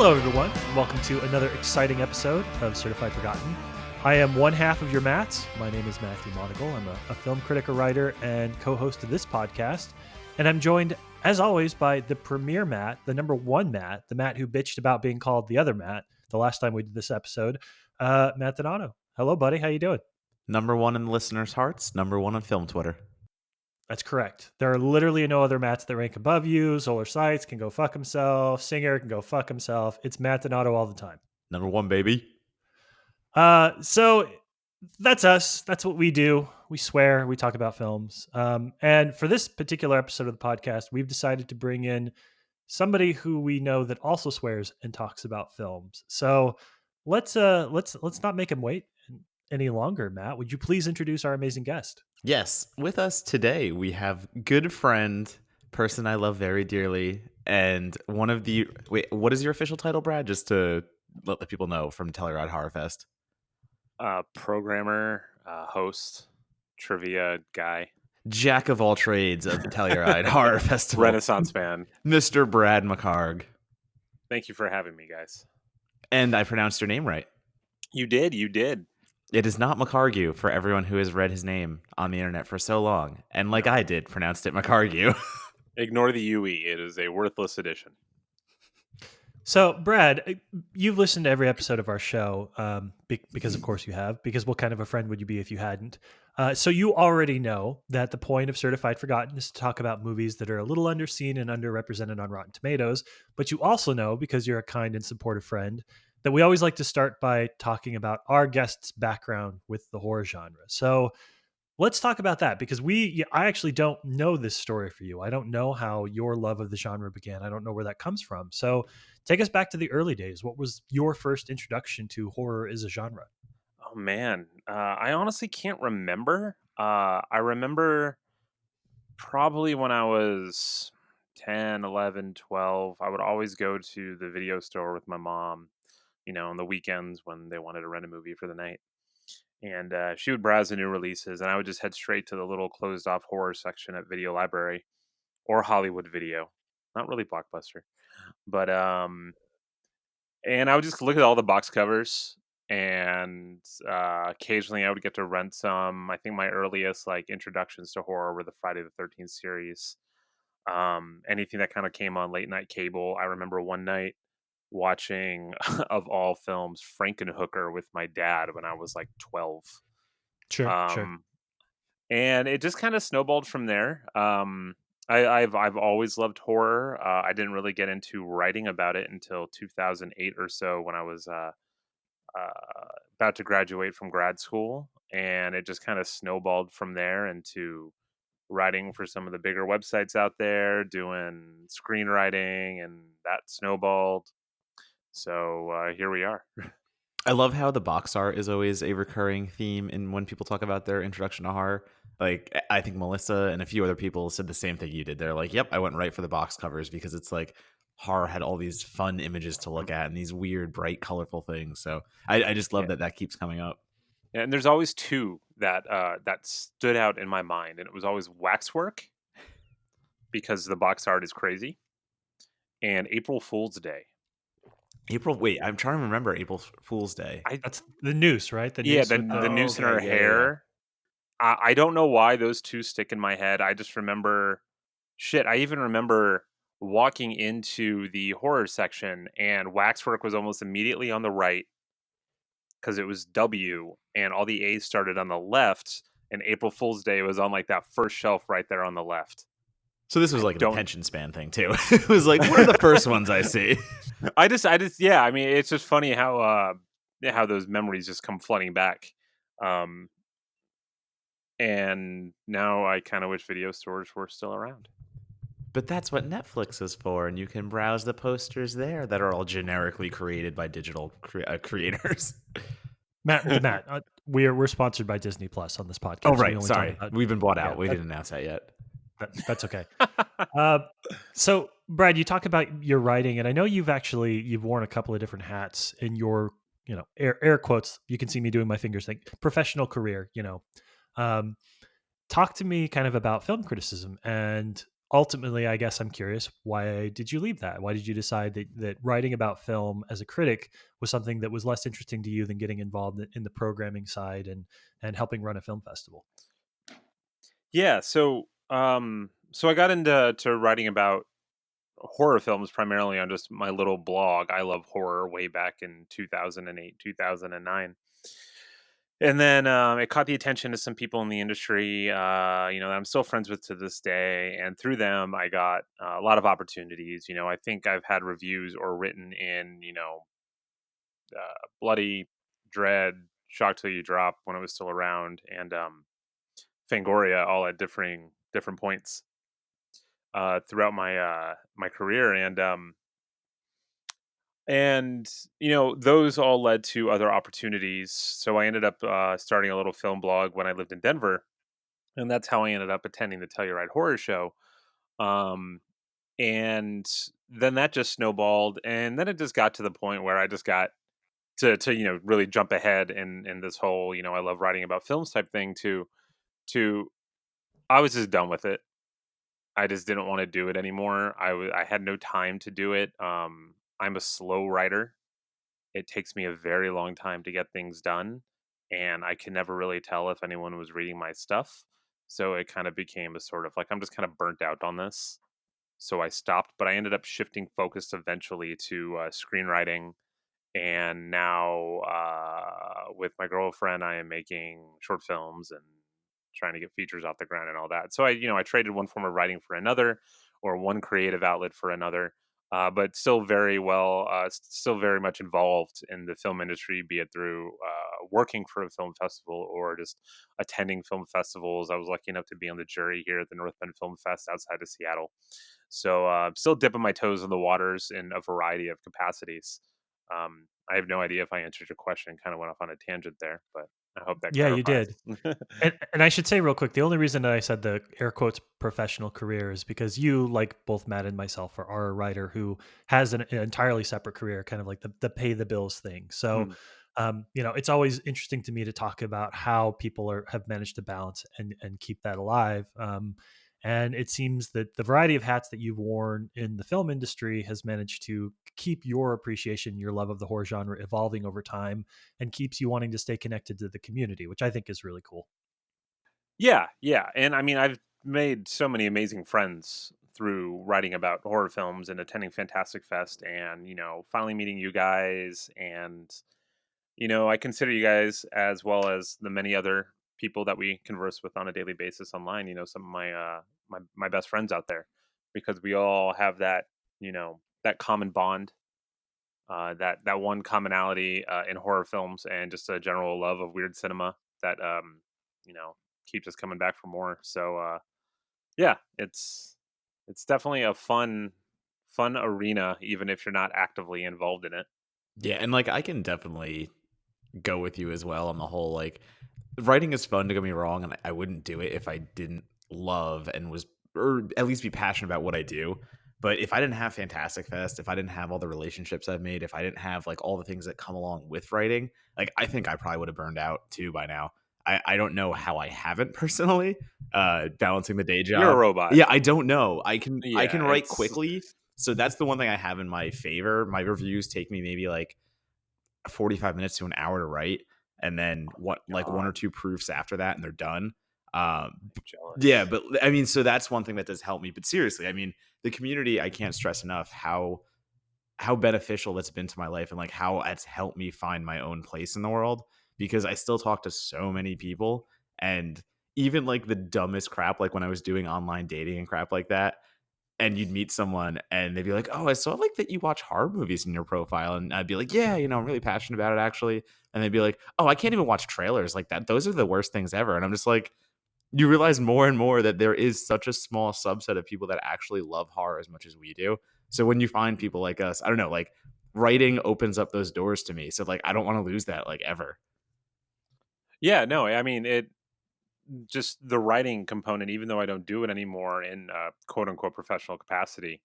Hello, everyone. Welcome to another exciting episode of Certified Forgotten. I am one half of your Matts. My name is Matthew Monagle. I'm a film critic, a writer, and co-host of this podcast. And I'm joined, as always, by the premier Matt, the number one Matt, the Matt who bitched about being called the other Matt the last time we did this episode, Matt Donato. Hello, buddy. How you doing? Number one in the listeners' hearts, number one on film Twitter. That's correct. There are literally no other Matts that rank above you. Zoller Seitz can go fuck himself. Singer can go fuck himself. It's Matt Donato all the time. Number one, baby. So that's us. That's what we do. We swear. We talk about films. And for this particular episode of the podcast, we've decided to bring in somebody who we know that also swears and talks about films. So let's not make him wait any longer. Matt, would you please introduce our amazing guest? Yes, with us today we have good friend, person I love very dearly, and one of the what is your official title, Brad? Just to let the people know from Telluride Horror Fest. Programmer, host, trivia guy, Jack of all trades of the Telluride Horror Festival, Renaissance man, Mr. Brad McHargue. Thank you for having me, guys. And I pronounced your name right. You did. It is not McHargue for everyone who has read his name on the internet for so long, and like I did, pronounced it McHargue. Ignore the UE. It is a worthless addition. So, Brad, you've listened to every episode of our show because, of course, you have. Because what kind of a friend would you be if you hadn't? So you already know that the point of Certified Forgotten is to talk about movies that are a little underseen and underrepresented on Rotten Tomatoes. But you also know, because you're a kind and supportive friend, that we always like to start by talking about our guest's background with the horror genre. So let's talk about that, because I actually don't know this story for you. I don't know how your love of the genre began. I don't know where that comes from. So take us back to the early days. What was your first introduction to horror as a genre? Oh, man. I honestly can't remember. I remember probably when I was 10, 11, 12, I would always go to the video store with my mom, on the weekends when they wanted to rent a movie for the night. And she would browse the new releases, and I would just head straight to the little closed-off horror section at Video Library or Hollywood Video. Not really Blockbuster, but and I would just look at all the box covers, and occasionally I would get to rent some. I think my earliest introductions to horror were the Friday the 13th series. Anything that kind of came on late night cable. I remember one night watching, of all films, Frankenhooker with my dad when I was like 12. Sure. And it just kind of snowballed from there. I've always loved horror. I didn't really get into writing about it until 2008 or so, when I was about to graduate from grad school, and it just kind of snowballed from there into writing for some of the bigger websites out there, doing screenwriting, and that snowballed. So here we are. I love how the box art is always a recurring theme in when people talk about their introduction to horror. Like, I think Melissa and a few other people said the same thing you did. They're like, yep, I went right for the box covers, because it's like horror had all these fun images to look at and these weird, bright, colorful things. So I just love that keeps coming up. And there's always two that stood out in my mind, and it was always Waxwork, because the box art is crazy, and April Fool's Day. Wait, I'm trying to remember April Fool's Day. That's the noose, right? The noose in her hair. Yeah. I don't know why those two stick in my head. I just remember, I even remember walking into the horror section, and Waxwork was almost immediately on the right, because it was W, and all the A's started on the left, and April Fool's Day was on like that first shelf right there on the left. So this was like an attention span thing too. It was like, what are the first ones I see? I just, yeah. I mean, it's just funny how those memories just come flooding back. And now I kind of wish video stores were still around. But that's what Netflix is for, and you can browse the posters there that are all generically created by digital creators. Matt, we're sponsored by Disney Plus on this podcast. Oh, right. Sorry. We've been bought out. We didn't announce that yet. That's okay. So, Brad, you talk about your writing, and I know you've worn a couple of different hats in your, air quotes. You can see me doing my fingers thing. Professional career. Talk to me kind of about film criticism and ultimately, I guess I'm curious, why did you leave that? Why did you decide that writing about film as a critic was something that was less interesting to you than getting involved in the programming side and helping run a film festival? Yeah, so I got into writing about horror films primarily on just my little blog. I love horror way back in 2008, 2009. And then it caught the attention of some people in the industry, that I'm still friends with to this day. And through them, I got a lot of opportunities. I think I've had reviews or written in, Bloody, Dread, Shock Till You Drop when it was still around, and Fangoria, all at different points throughout my career. And those all led to other opportunities. So I ended up starting a little film blog when I lived in Denver, and that's how I ended up attending the Telluride Horror Show. Um, and then that just snowballed, and then it just got to the point where I just got to really jump ahead in this whole I love writing about films type thing to I was just done with it. I just didn't want to do it anymore. I had no time to do it. I'm a slow writer. It takes me a very long time to get things done, and I can never really tell if anyone was reading my stuff. So it kind of became a sort of like I'm just kind of burnt out on this. So I stopped, but I ended up shifting focus eventually to screenwriting, and now with my girlfriend, I am making short films and trying to get features off the ground and all that. So I traded one form of writing for another, or one creative outlet for another. But still still very much involved in the film industry, be it through working for a film festival or just attending film festivals. I was lucky enough to be on the jury here at the North Bend Film Fest outside of Seattle. So still dipping my toes in the waters in a variety of capacities. I have no idea if I answered your question. Kind of went off on a tangent there, but I hope that Yeah, you clarifies. did. And I should say real quick, the only reason that I said the air quotes professional career is because you, like both Matt and myself, are a writer who has an entirely separate career, kind of like the pay the bills thing. So, Mm. it's always interesting to me to talk about how people have managed to balance and keep that alive. And it seems that the variety of hats that you've worn in the film industry has managed to keep your appreciation, your love of the horror genre evolving over time and keeps you wanting to stay connected to the community, which I think is really cool. Yeah, yeah, and I mean, I've made so many amazing friends through writing about horror films and attending Fantastic Fest, and finally meeting you guys. And I consider you guys, as well as the many other people that we converse with on a daily basis online, some of my best friends out there, because we all have that common bond, that one commonality in horror films, and just a general love of weird cinema that you know keeps us coming back for more. So yeah, it's definitely a fun arena, even if you're not actively involved in it. Yeah, and like I can definitely go with you as well on the whole like writing is fun, don't get me wrong, and I wouldn't do it if I didn't love and was or at least be passionate about what I do. But if I didn't have Fantastic Fest, if I didn't have all the relationships I've made, if I didn't have like all the things that come along with writing, like I think I probably would have burned out too by now. I don't know how I haven't personally, balancing the day You're a job. robot. Yeah, I don't know. I can Yeah, write it's quickly. So that's the one thing I have in my favor. My reviews take me maybe like 45 minutes to an hour to write, and then what like one God, or two proofs after that and they're done. Yeah, jealous. but I mean, so that's one thing that does help me. But seriously, I mean, the community, I can't stress enough how beneficial that's been to my life and like how it's helped me find my own place in the world because I still talk to so many people and even like the dumbest crap like when I was doing online dating and crap like that and you'd meet someone and they'd be like, "Oh, I saw like that you watch horror movies in your profile." And I'd be like, "Yeah, I'm really passionate about it actually." And they'd be like, "Oh, I can't even watch trailers like that. Those are the worst things ever." And I'm just like, you realize more and more that there is such a small subset of people that actually love horror as much as we do. So when you find people like us, I don't know, like writing opens up those doors to me. So like I don't want to lose that like ever. Yeah, no, I mean it. Just the writing component, even though I don't do it anymore in quote unquote professional capacity,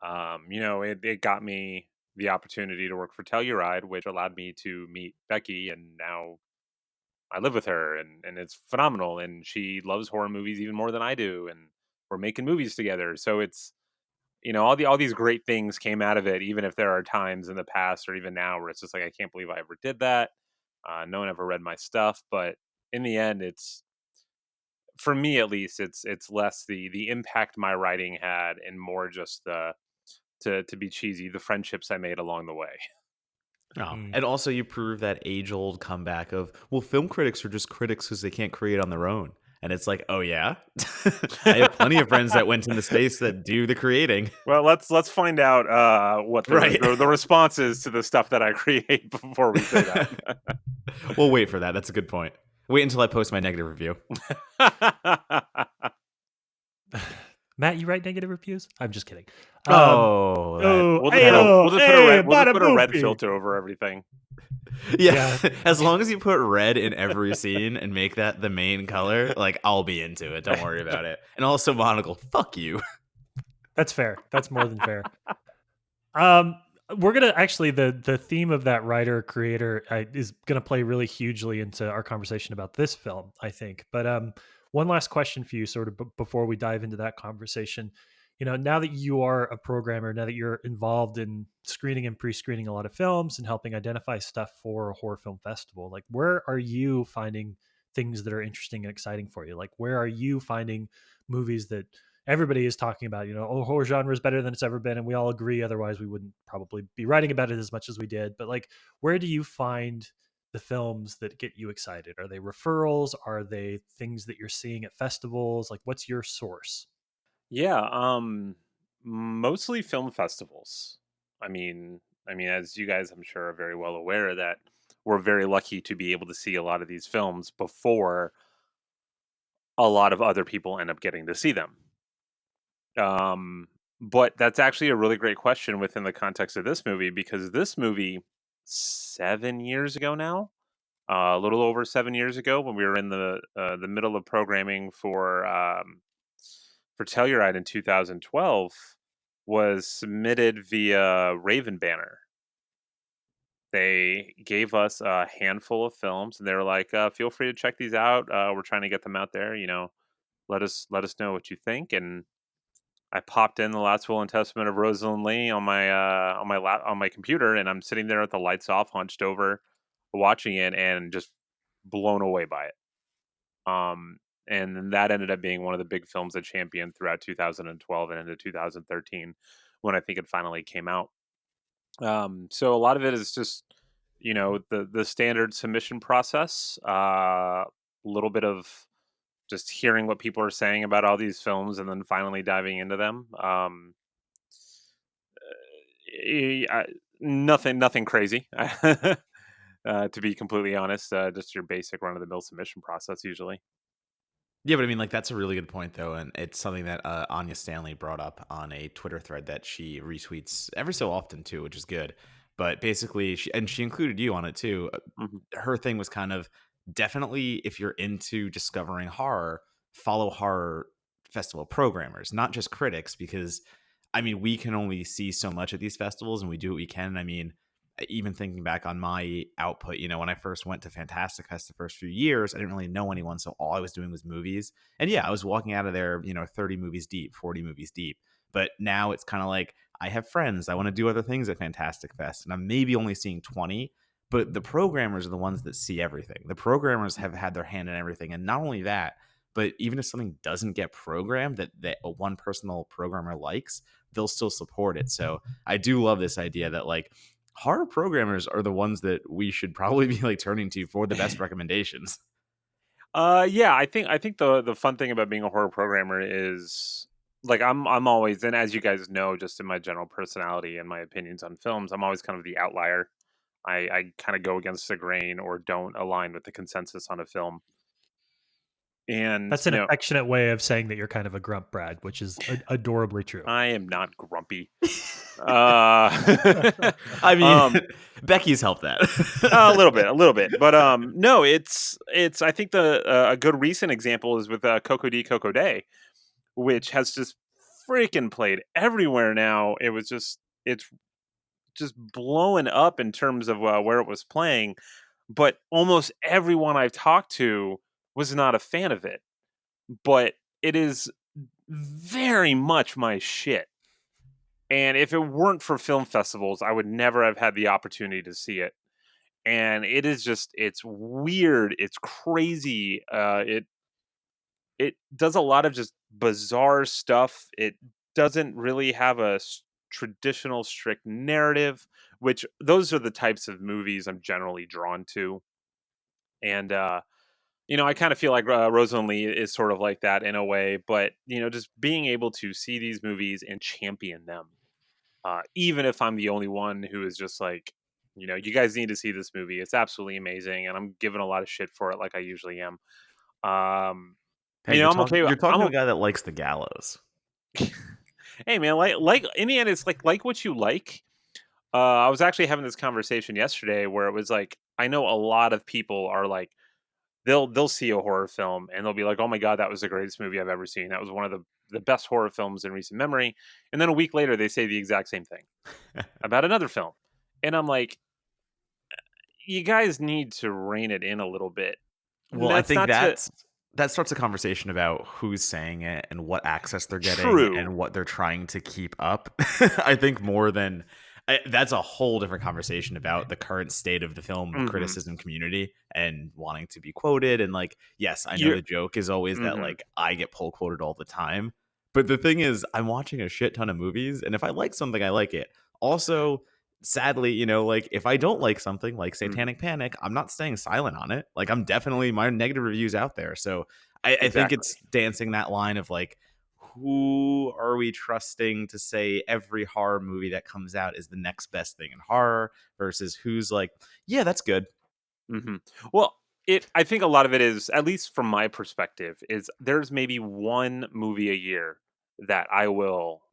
it got me the opportunity to work for Telluride, which allowed me to meet Becky, and now I live with her, and it's phenomenal. And she loves horror movies even more than I do, we're making movies together. So it's, all these great things came out of it, even if there are times in the past or even now where it's just like, I can't believe I ever did that. No one ever read my stuff, but in the end, it's, for me at least, it's less the impact my writing had and more just the, to be cheesy, the friendships I made along the way. Oh, Mm. and also you prove that age-old comeback of, well, film critics are just critics because they can't create on their own. And it's like, oh yeah, I have plenty of friends that went into space that do the creating. Well, let's find out what Right. the response is to the stuff that I create before we say that. We'll wait for that. That's a good point. Wait until I post my negative review. Matt, you write negative reviews? I'm just kidding. Oh, that Oh, We'll just hey, put a oh, we'll just put a hey, red we'll just bada put a red boopy. filter over everything. yeah. Yeah. As long as you put red in every scene and make that the main color, like I'll be into it. Don't worry about it. And also monocle, fuck you. That's fair. That's more than fair. Um, we're gonna actually the theme of that writer creator is gonna play really hugely into our conversation about this film, I think. But one last question for you, sort of before we dive into that conversation. Now that you are a programmer, now that you're involved in screening and pre-screening a lot of films and helping identify stuff for a horror film festival, like where are you finding things that are interesting and exciting for you? Like where are you finding movies that everybody is talking about, oh, horror genre is better than it's ever been, and we all agree, otherwise we wouldn't probably be writing about it as much as we did. But like, where do you find the films that get you excited? Are they referrals? Are they things that you're seeing at festivals? Like, what's your source? Yeah, mostly film festivals. I mean, as you guys, I'm sure, are very well aware that we're very lucky to be able to see a lot of these films before a lot of other people end up getting to see them. Um, but that's actually a really great question within the context of this movie, because this movie, 7 years ago now, a little over 7 years ago, when we were in the middle of programming for Telluride in 2012, was submitted via Raven Banner. They gave us a handful of films, and they were like, "Feel free to check these out. We're trying to get them out there. Let us know what you think." And I popped in the Last Will and Testament of Rosalind Leigh on my computer, and I'm sitting there with the lights off, hunched over, watching it, and just blown away by it. Um, and then that ended up being one of the big films that championed throughout 2012 and into 2013, when I think it finally came out. So a lot of it is just, the standard submission process. A little bit of just hearing what people are saying about all these films, and then finally diving into them. Nothing crazy. To be completely honest, just your basic run of the mill submission process usually. Yeah, but I mean, like, that's a really good point, though. And it's something that Anya Stanley brought up on a Twitter thread that she retweets every so often, too, which is good. But basically, she included you on it, too. Mhm. Her thing was kind of, definitely, if you're into discovering horror, follow horror festival programmers, not just critics, because I mean, we can only see so much at these festivals and we do what we can. I mean, even thinking back on my output, when I first went to Fantastic Fest the first few years, I didn't really know anyone. So all I was doing was movies. And yeah, I was walking out of there, 30 movies deep, 40 movies deep. But now it's kind of like, I have friends. I want to do other things at Fantastic Fest. And I'm maybe only seeing 20, but the programmers are the ones that see everything. The programmers have had their hand in everything. And not only that, but even if something doesn't get programmed that a one personal programmer likes, they'll still support it. So I do love this idea that like horror programmers are the ones that we should probably be like turning to for the best recommendations. Yeah, I think the fun thing about being a horror programmer is, like, I'm always, and as you guys know, just in my general personality and my opinions on films, I'm always kind of the outlier. I kind of go against the grain or don't align with the consensus on a film. And, That's an affectionate way of saying that you're kind of a grump, Brad, which is adorably true. I am not grumpy. Uh, I mean, um, Becky's helped that. a little bit, but no, it's. I think a good recent example is with Coco D Coco Day, which has just freaking played everywhere now. It's just blowing up in terms of where it was playing, but almost everyone I've talked to was not a fan of it. But it is very much my shit. And if it weren't for film festivals, I would never have had the opportunity to see it. And it is just, it's weird, it's crazy. It does a lot of just bizarre stuff. It doesn't really have a traditional strict narrative, which those are the types of movies I'm generally drawn to. And I kind of feel like Rosalind Leigh is sort of like that in a way, but just being able to see these movies and champion them, even if I'm the only one who is just like, you guys need to see this movie. It's absolutely amazing, and I'm giving a lot of shit for it, like I usually am. Um, Hey, you're I'm talking okay. you're talking to a guy that likes the gallows. Hey man, like in the end, it's like what you like. I was actually having this conversation yesterday where it was like, I know a lot of people are like, they'll see a horror film and they'll be like, "Oh my god, that was the greatest movie I've ever seen. That was one of the best horror films in recent memory." And then a week later, they say the exact same thing about another film, and I'm like, you guys need to rein it in a little bit. And Well, I that's think not to that starts a conversation about who's saying it and what access they're getting true. and what they're trying to keep up. I think more than that's a whole different conversation about the current state of the film Hmm. criticism community and wanting to be quoted. And like, yes, I know You're. the joke is always that Hmm. like I get pull quoted all the time. But the thing is, I'm watching a shit ton of movies, and if I like something, I like it. Also, sadly, like if I don't like something like Hmm. Satanic Panic, I'm not staying silent on it. Like I'm definitely my negative reviews out there. So I think Exactly. it's dancing that line of like, who are we trusting to say every horror movie that comes out is the next best thing in horror versus who's like, yeah, that's good. Hmm. Well, I think a lot of it is, at least from my perspective, is there's maybe one movie a year that I will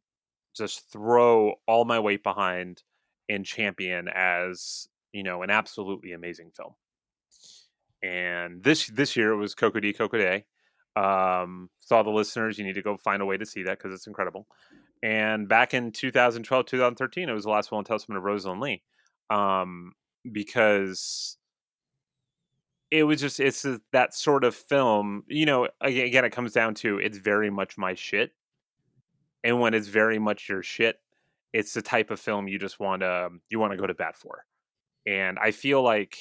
just throw all my weight behind and champion as an absolutely amazing film. And this year it was Coco D Coco Day. So all the listeners, you need to go find a way to see that because it's incredible. And back in 2012, 2013, it was the last will and testament of Rosalind Leigh, um, because that sort of film. Again, it comes down to, it's very much my shit, and when it's very much your shit, it's the type of film you want to go to bat for. And I feel like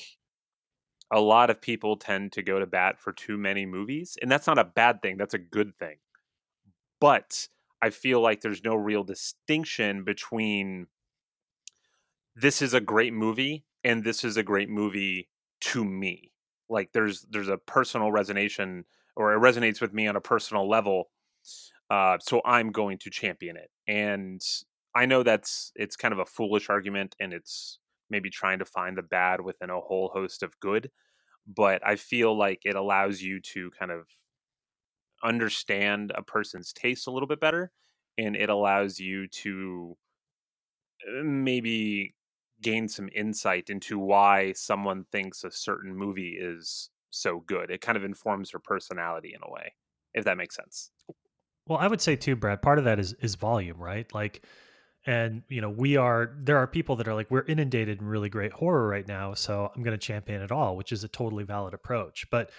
a lot of people tend to go to bat for too many movies, and that's not a bad thing, that's a good thing. But I feel like there's no real distinction between, this is a great movie and this is a great movie to me. Like there's a personal resonation, or it resonates with me on a personal level. So I'm going to champion it. And I know it's kind of a foolish argument, and it's maybe trying to find the bad within a whole host of good, but I feel like it allows you to kind of understand a person's taste a little bit better, and it allows you to maybe gain some insight into why someone thinks a certain movie is so good. It kind of informs her personality in a way, if that makes sense. Well, I would say too, Brad, part of that is volume, right? Like, and there are people that are like, we're inundated in really great horror right now, so I'm going to champion it all, which is a totally valid approach. But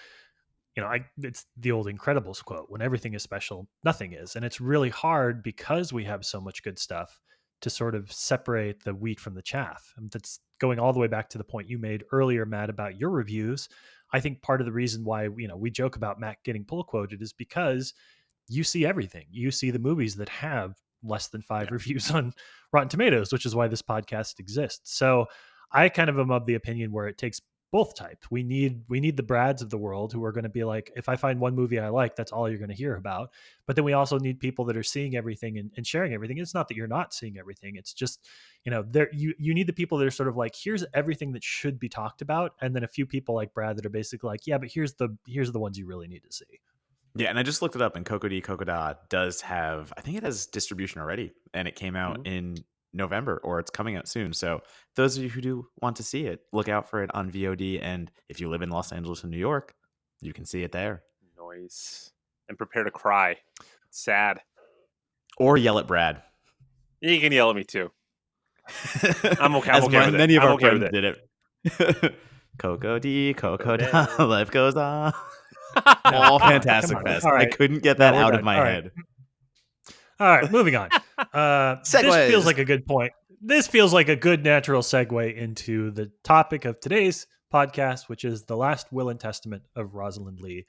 it's the old Incredibles quote: when everything is special, nothing is. And it's really hard because we have so much good stuff to sort of separate the wheat from the chaff. And that's going all the way back to the point you made earlier, Matt, about your reviews. I think part of the reason why, we joke about Matt getting pull quoted is because you see everything. You see the movies that have less than five Yeah. reviews on Rotten Tomatoes, which is why this podcast exists. So I kind of am of the opinion where it takes both types. We need the Brads of the world who are going to be like, if I find one movie I like, that's all you're going to hear about. But then we also need people that are seeing everything and sharing everything. It's not that you're not seeing everything. It's just, there you need the people that are sort of like, here's everything that should be talked about, and then a few people like Brad that are basically like, yeah, but here's the ones you really need to see. Yeah, and I just looked it up, and Coco D Cocoda does have, I think it has distribution already, and it came out Mhm. in November, or it's coming out soon. So those of you who do want to see it, look out for it on VOD. And if you live in Los Angeles and New York, you can see it there, Noise. And prepare to cry. It's sad. or yell at Brad, You can yell at me too. I'm okay. I'm as okay with it. many of I'm our okay with friends it. did it. Coco D Coco Cocoda, Day. life goes on. No, All come on, come Fantastic on. Fest. All I right, couldn't get no, that we're out of done. my All right, head. All right, moving on. This feels Segues. like a good point. This feels like a good natural segue into the topic of today's podcast, which is the last will and testament of Rosalind Leigh.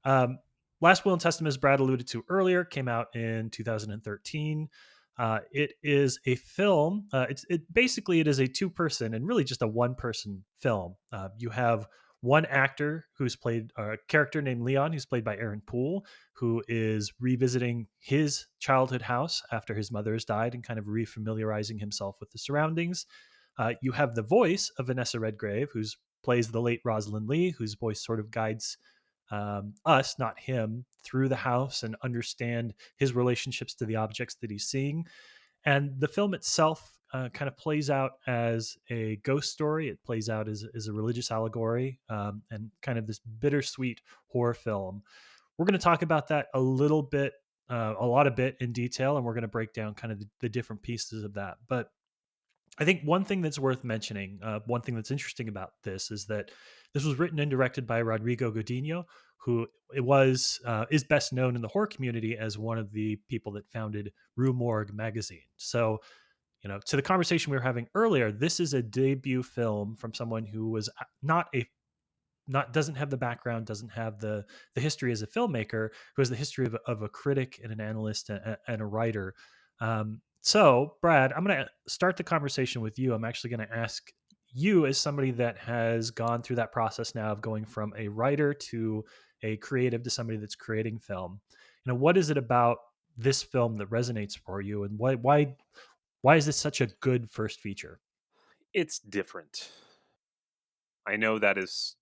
Um, Last Will and Testament, as Brad alluded to earlier, came out in 2013. It is a film. It is a two-person and really just a one-person film. You have one actor who's played a character named Leon, who's played by Aaron Poole, who is revisiting his childhood house after his mother has died and kind of refamiliarizing himself with the surroundings. You have the voice of Vanessa Redgrave, who's plays the late Rosalind Leigh, whose voice sort of guides us, not him, through the house and understand his relationships to the objects that he's seeing. And the film itself kind of plays out as a ghost story. It plays out as a religious allegory and kind of this bittersweet horror film. We're going to talk about that a lot of bit in detail, and we're going to break down kind of the different pieces of that. But I think one thing that's worth mentioning, one thing that's interesting about this is that this was written and directed by Rodrigo Godinho, who is best known in the horror community as one of the people that founded Rue Morgue magazine. So, to the conversation we were having earlier, this is a debut film from someone who was not doesn't have the background, doesn't have the history as a filmmaker, who has the history of a critic and an analyst and a writer. So, Brad, I'm going to start the conversation with you. I'm actually going to ask you, as somebody that has gone through that process now of going from a writer to a creative to somebody that's creating film. What is it about this film that resonates for you, and why is this such a good first feature? It's different. I know that is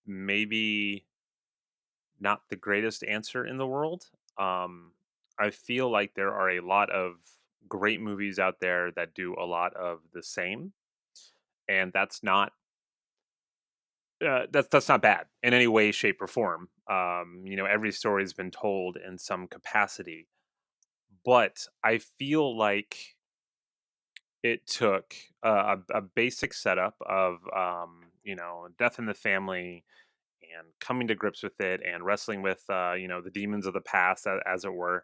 maybe not the greatest answer in the world. Um, I feel like there are a lot of great movies out there that do a lot of the same, and that's not bad in any way, shape, or form. Every story's been told in some capacity, but I feel like it took a basic setup of death in the family and coming to grips with it and wrestling with the demons of the past, as it were.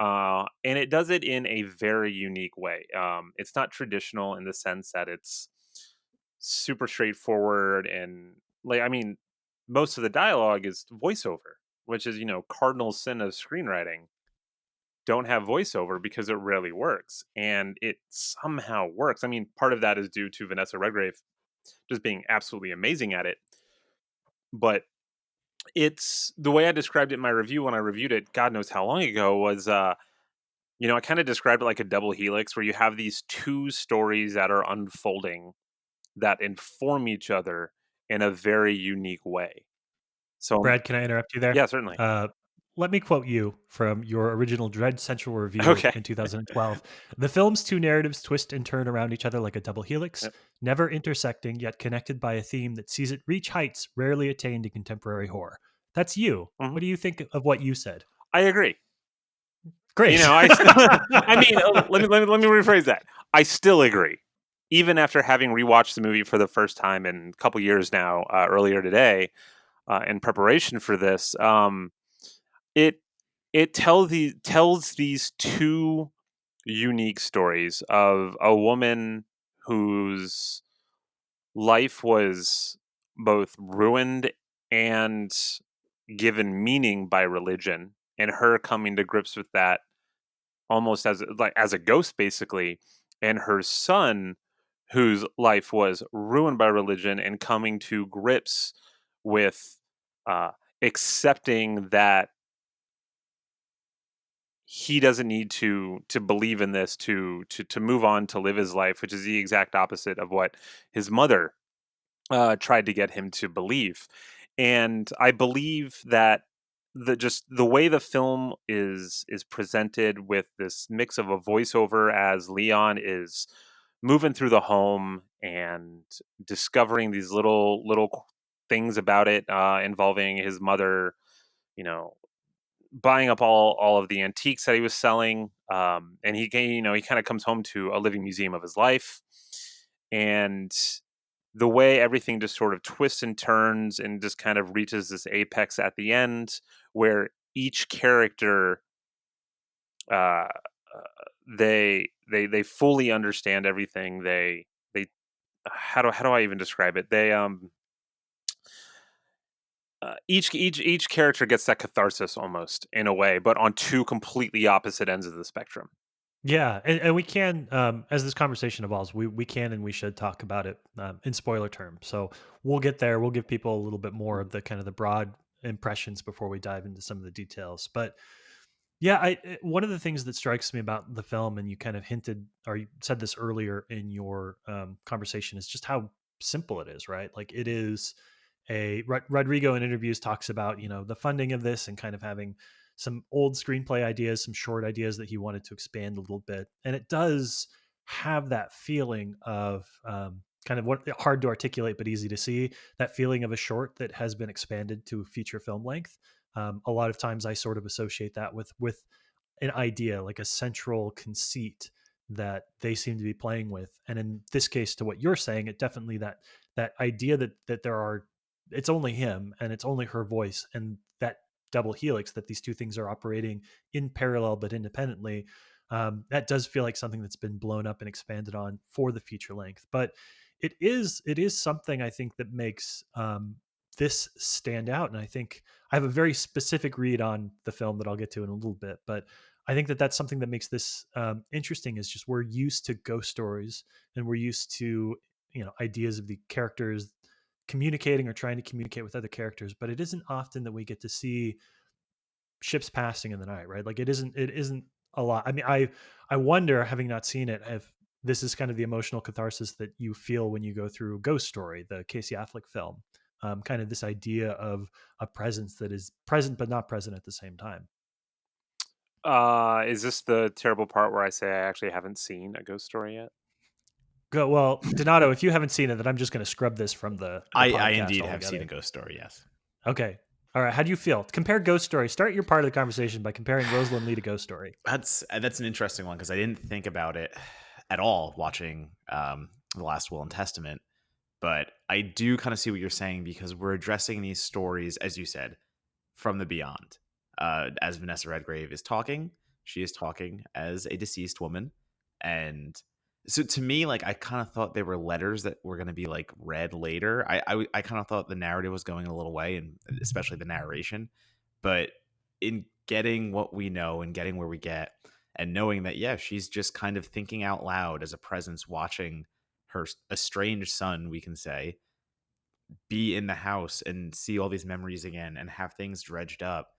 And it does it in a very unique way. It's not traditional in the sense that it's super straightforward and most of the dialogue is voiceover, which is cardinal sin of screenwriting. Don't have voiceover because it rarely works, and it somehow works. I mean, part of that is due to Vanessa Redgrave just being absolutely amazing at it, but it's the way I described it in my review when I reviewed it, God knows how long ago, was I kind of described it like a double helix where you have these two stories that are unfolding that inform each other in a very unique way. So, Brad, can I interrupt you there? yeah, certainly. Let me quote you from your original Dread Central review Okay. in 2012. The film's two narratives twist and turn around each other like a double helix, Yep. never intersecting, yet connected by a theme that sees it reach heights rarely attained in contemporary horror. That's you. Mhm. What do you think of what you said? I agree. Great. I I mean, let me rephrase that. I still agree. Even after having rewatched the movie for the first time in a couple years now, earlier today, in preparation for this, it tells these two unique stories of a woman whose life was both ruined and given meaning by religion, and her coming to grips with that almost as a ghost basically, and her son whose life was ruined by religion and coming to grips with uh, accepting that he doesn't need to believe in this to move on to live his life, which is the exact opposite of what his mother tried to get him to believe. And I believe that the way the film is presented with this mix of a voiceover as Leon is moving through the home and discovering these little things about it involving his mother, you know, buying up all of the antiques that he was selling, and he kind of comes home to a living museum of his life, and the way everything just sort of twists and turns and just kind of reaches this apex at the end where each character uh, they fully understand everything. They how do I even describe it? They each character gets that catharsis almost in a way, but on two completely opposite ends of the spectrum. Yeah, and we can, as this conversation evolves, we can and we should talk about it in spoiler terms. So we'll get there. We'll give people a little bit more of the kind of the broad impressions before we dive into some of the details. But yeah, one of the things that strikes me about the film, and you kind of hinted or you said this earlier in your conversation, is just how simple it is, right? Like it is Rodrigo in interviews talks about the funding of this and kind of having some old screenplay ideas, some short ideas that he wanted to expand a little bit, and it does have that feeling of kind of what hard to articulate but easy to see, that feeling of a short that has been expanded to feature film length. A lot of times I sort of associate that with an idea, like a central conceit that they seem to be playing with. And in this case, to what you're saying, it definitely that idea that there are, it's only him and it's only her voice, and that double helix, that these two things are operating in parallel but independently. That does feel like something that's been blown up and expanded on for the feature length. But it is something I think that makes this stand out. And I think I have a very specific read on the film that I'll get to in a little bit, but I think that that's something that makes this interesting. Is just we're used to ghost stories, and we're used to ideas of the characters communicating or trying to communicate with other characters, but it isn't often that we get to see ships passing in the night, right? Like it isn't a lot. I mean, I wonder, having not seen it, if this is kind of the emotional catharsis that you feel when you go through Ghost Story, the Casey Affleck film. Kind of this idea of a presence that is present but not present at the same time. Is this the terrible part where I say I actually haven't seen A Ghost Story yet? Go well, Donato. If you haven't seen it, then I'm just going to scrub this from the I podcast indeed have seen A altogether. Ghost Story. Yes. Okay. All right. How do you feel? Compare Ghost Story. Start your part of the conversation by comparing Rosalind Lee to Ghost Story. That's an interesting one because I didn't think about it at all watching The Last Will and Testament. But I do kind of see what you're saying because we're addressing these stories, as you said, from the beyond. As Vanessa Redgrave is talking, she is talking as a deceased woman. And so to me, like, I kind of thought they were letters that were going to be like read later. I kind of thought the narrative was going a little way, and especially the narration. But in getting what we know and getting where we get, and knowing that, yeah, she's just kind of thinking out loud as a presence watching her estranged son, we can say, be in the house and see all these memories again and have things dredged up.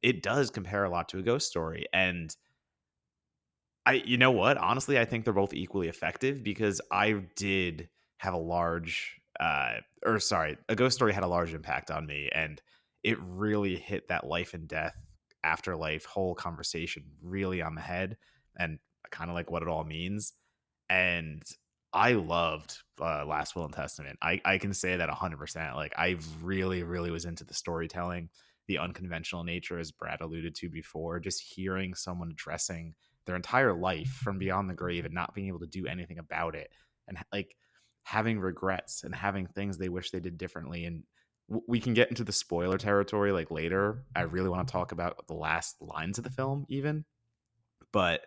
It does compare a lot to A Ghost Story. And you know what? Honestly, I think they're both equally effective because I did have a large, or sorry, A Ghost Story had a large impact on me, and it really hit that life and death, afterlife whole conversation really on the head, and kind of like what it all means. And I loved Last Will and Testament. I can say that 100%. Like I really, really was into the storytelling, the unconventional nature, as Brad alluded to before. Just hearing someone addressing their entire life from beyond the grave and not being able to do anything about it, and like having regrets and having things they wish they did differently. And we can get into the spoiler territory like later. I really want to talk about the last lines of the film even, but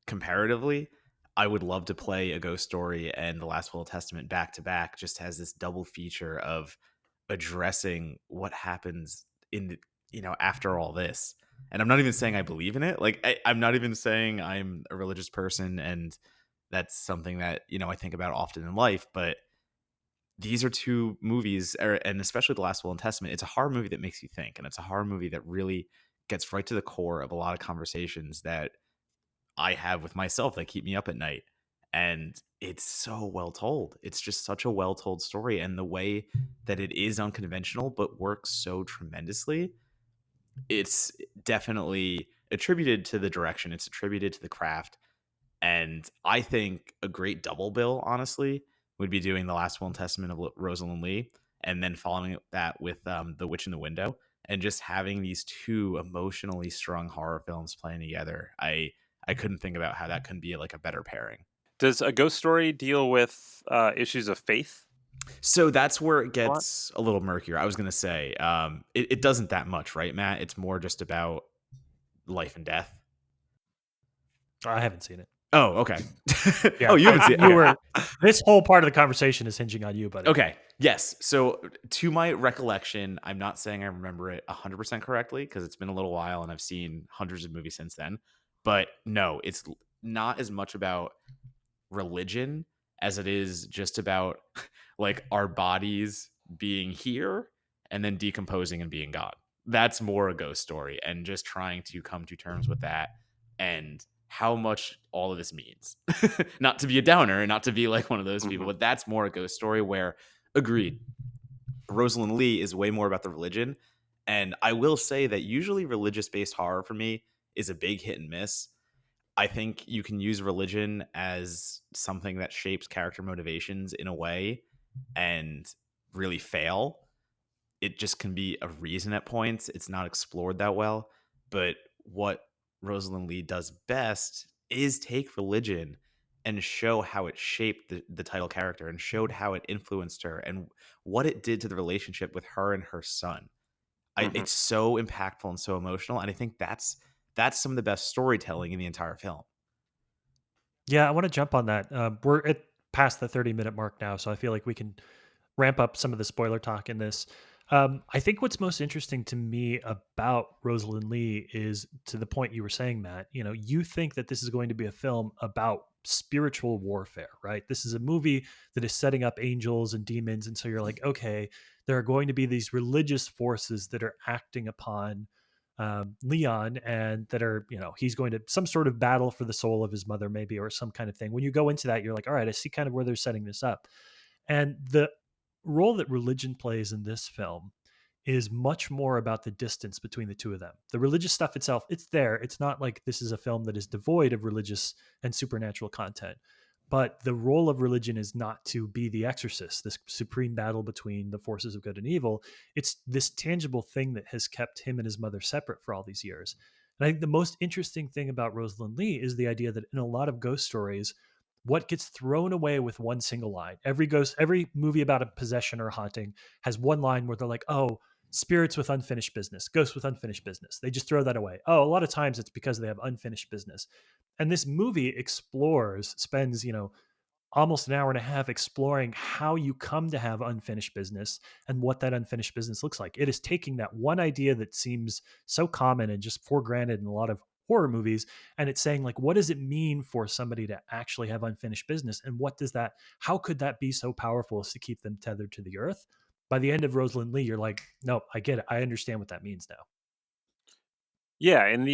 comparatively, I would love to play A Ghost Story and The Last Will and Testament back to back, just as this double feature of addressing what happens in the, after all this. And I'm not even saying I believe in it. Like I'm not even saying I'm a religious person and that's something that, I think about often in life, but these are two movies, and especially The Last Will and Testament, it's a horror movie that makes you think, and it's a horror movie that really gets right to the core of a lot of conversations that I have with myself that keep me up at night. And it's so well told. It's just such a well told story. And the way that it is unconventional but works so tremendously, it's definitely attributed to the direction, it's attributed to the craft. And I think a great double bill, honestly, would be doing The Last Will and Testament of Rosalind Lee and then following that with The Witch in the Window, and just having these two emotionally strong horror films playing together. I couldn't think about how that couldn't be like a better pairing. Does A Ghost Story deal with issues of faith So that's where it a lot? gets a little murkier. I was going to say, it doesn't that much, right, Matt? It's more just about life and death. I haven't seen it. Oh, okay. Oh, Yeah, you so haven't seen it. you Okay. were. This whole part of the conversation is hinging on you, buddy. Okay. Yes. So, to my recollection, I'm not saying I remember it 100% correctly because it's been a little while and I've seen hundreds of movies since then. But no, it's not as much about religion as it is just about like our bodies being here and then decomposing and being gone. That's more a ghost story and just trying to come to terms with that and how much all of this means. Not to be a downer and not to be like one of those people, Mhm. but that's more a ghost story where agreed. Rosalind Leigh is way more about the religion. And I will say that usually religious based horror for me is a big hit and miss. I think you can use religion as something that shapes character motivations in a way and really fail. It just can be a reason at points. It's not explored that well. But what Rosalind Leigh does best is take religion and show how it shaped the title character and showed how it influenced her and what it did to the relationship with her and her son. Mhm. It's so impactful and so emotional. And I think that's some of the best storytelling in the entire film. Yeah, I want to jump on that. We're at past the 30-minute mark now, so I feel like we can ramp up some of the spoiler talk in this. I think what's most interesting to me about Rosalind Leigh is to the point you were saying, Matt. You know, you think that this is going to be a film about spiritual warfare, right? This is a movie that is setting up angels and demons. And so you're like, okay, there are going to be these religious forces that are acting upon Leon and that are, you know, he's going to some sort of battle for the soul of his mother, maybe, or some kind of thing. When you go into that, you're like, all right, I see kind of where they're setting this up. And the role that religion plays in this film is much more about the distance between the two of them. The religious stuff itself, it's there. It's not like this is a film that is devoid of religious and supernatural content. But the role of religion is not to be the exorcist, this supreme battle between the forces of good and evil. It's this tangible thing that has kept him and his mother separate for all these years. And I think the most interesting thing about Rosalind Leigh is the idea that in a lot of ghost stories, what gets thrown away with one single line. Every movie about a possession or haunting has one line where they're like, "Oh, spirits with unfinished business, ghosts with unfinished business." They just throw that away. Oh, a lot of times it's because they have unfinished business. And this movie spends, you know, almost an hour and a half exploring how you come to have unfinished business and what that unfinished business looks like. It is taking that one idea that seems so common and just for granted in a lot of horror movies, and it's saying like, what does it mean for somebody to actually have unfinished business, and what does that, how could that be so powerful as to keep them tethered to the earth? By the end of Rosalind Lee, you're like, no, I get it, I understand what that means now. Yeah, and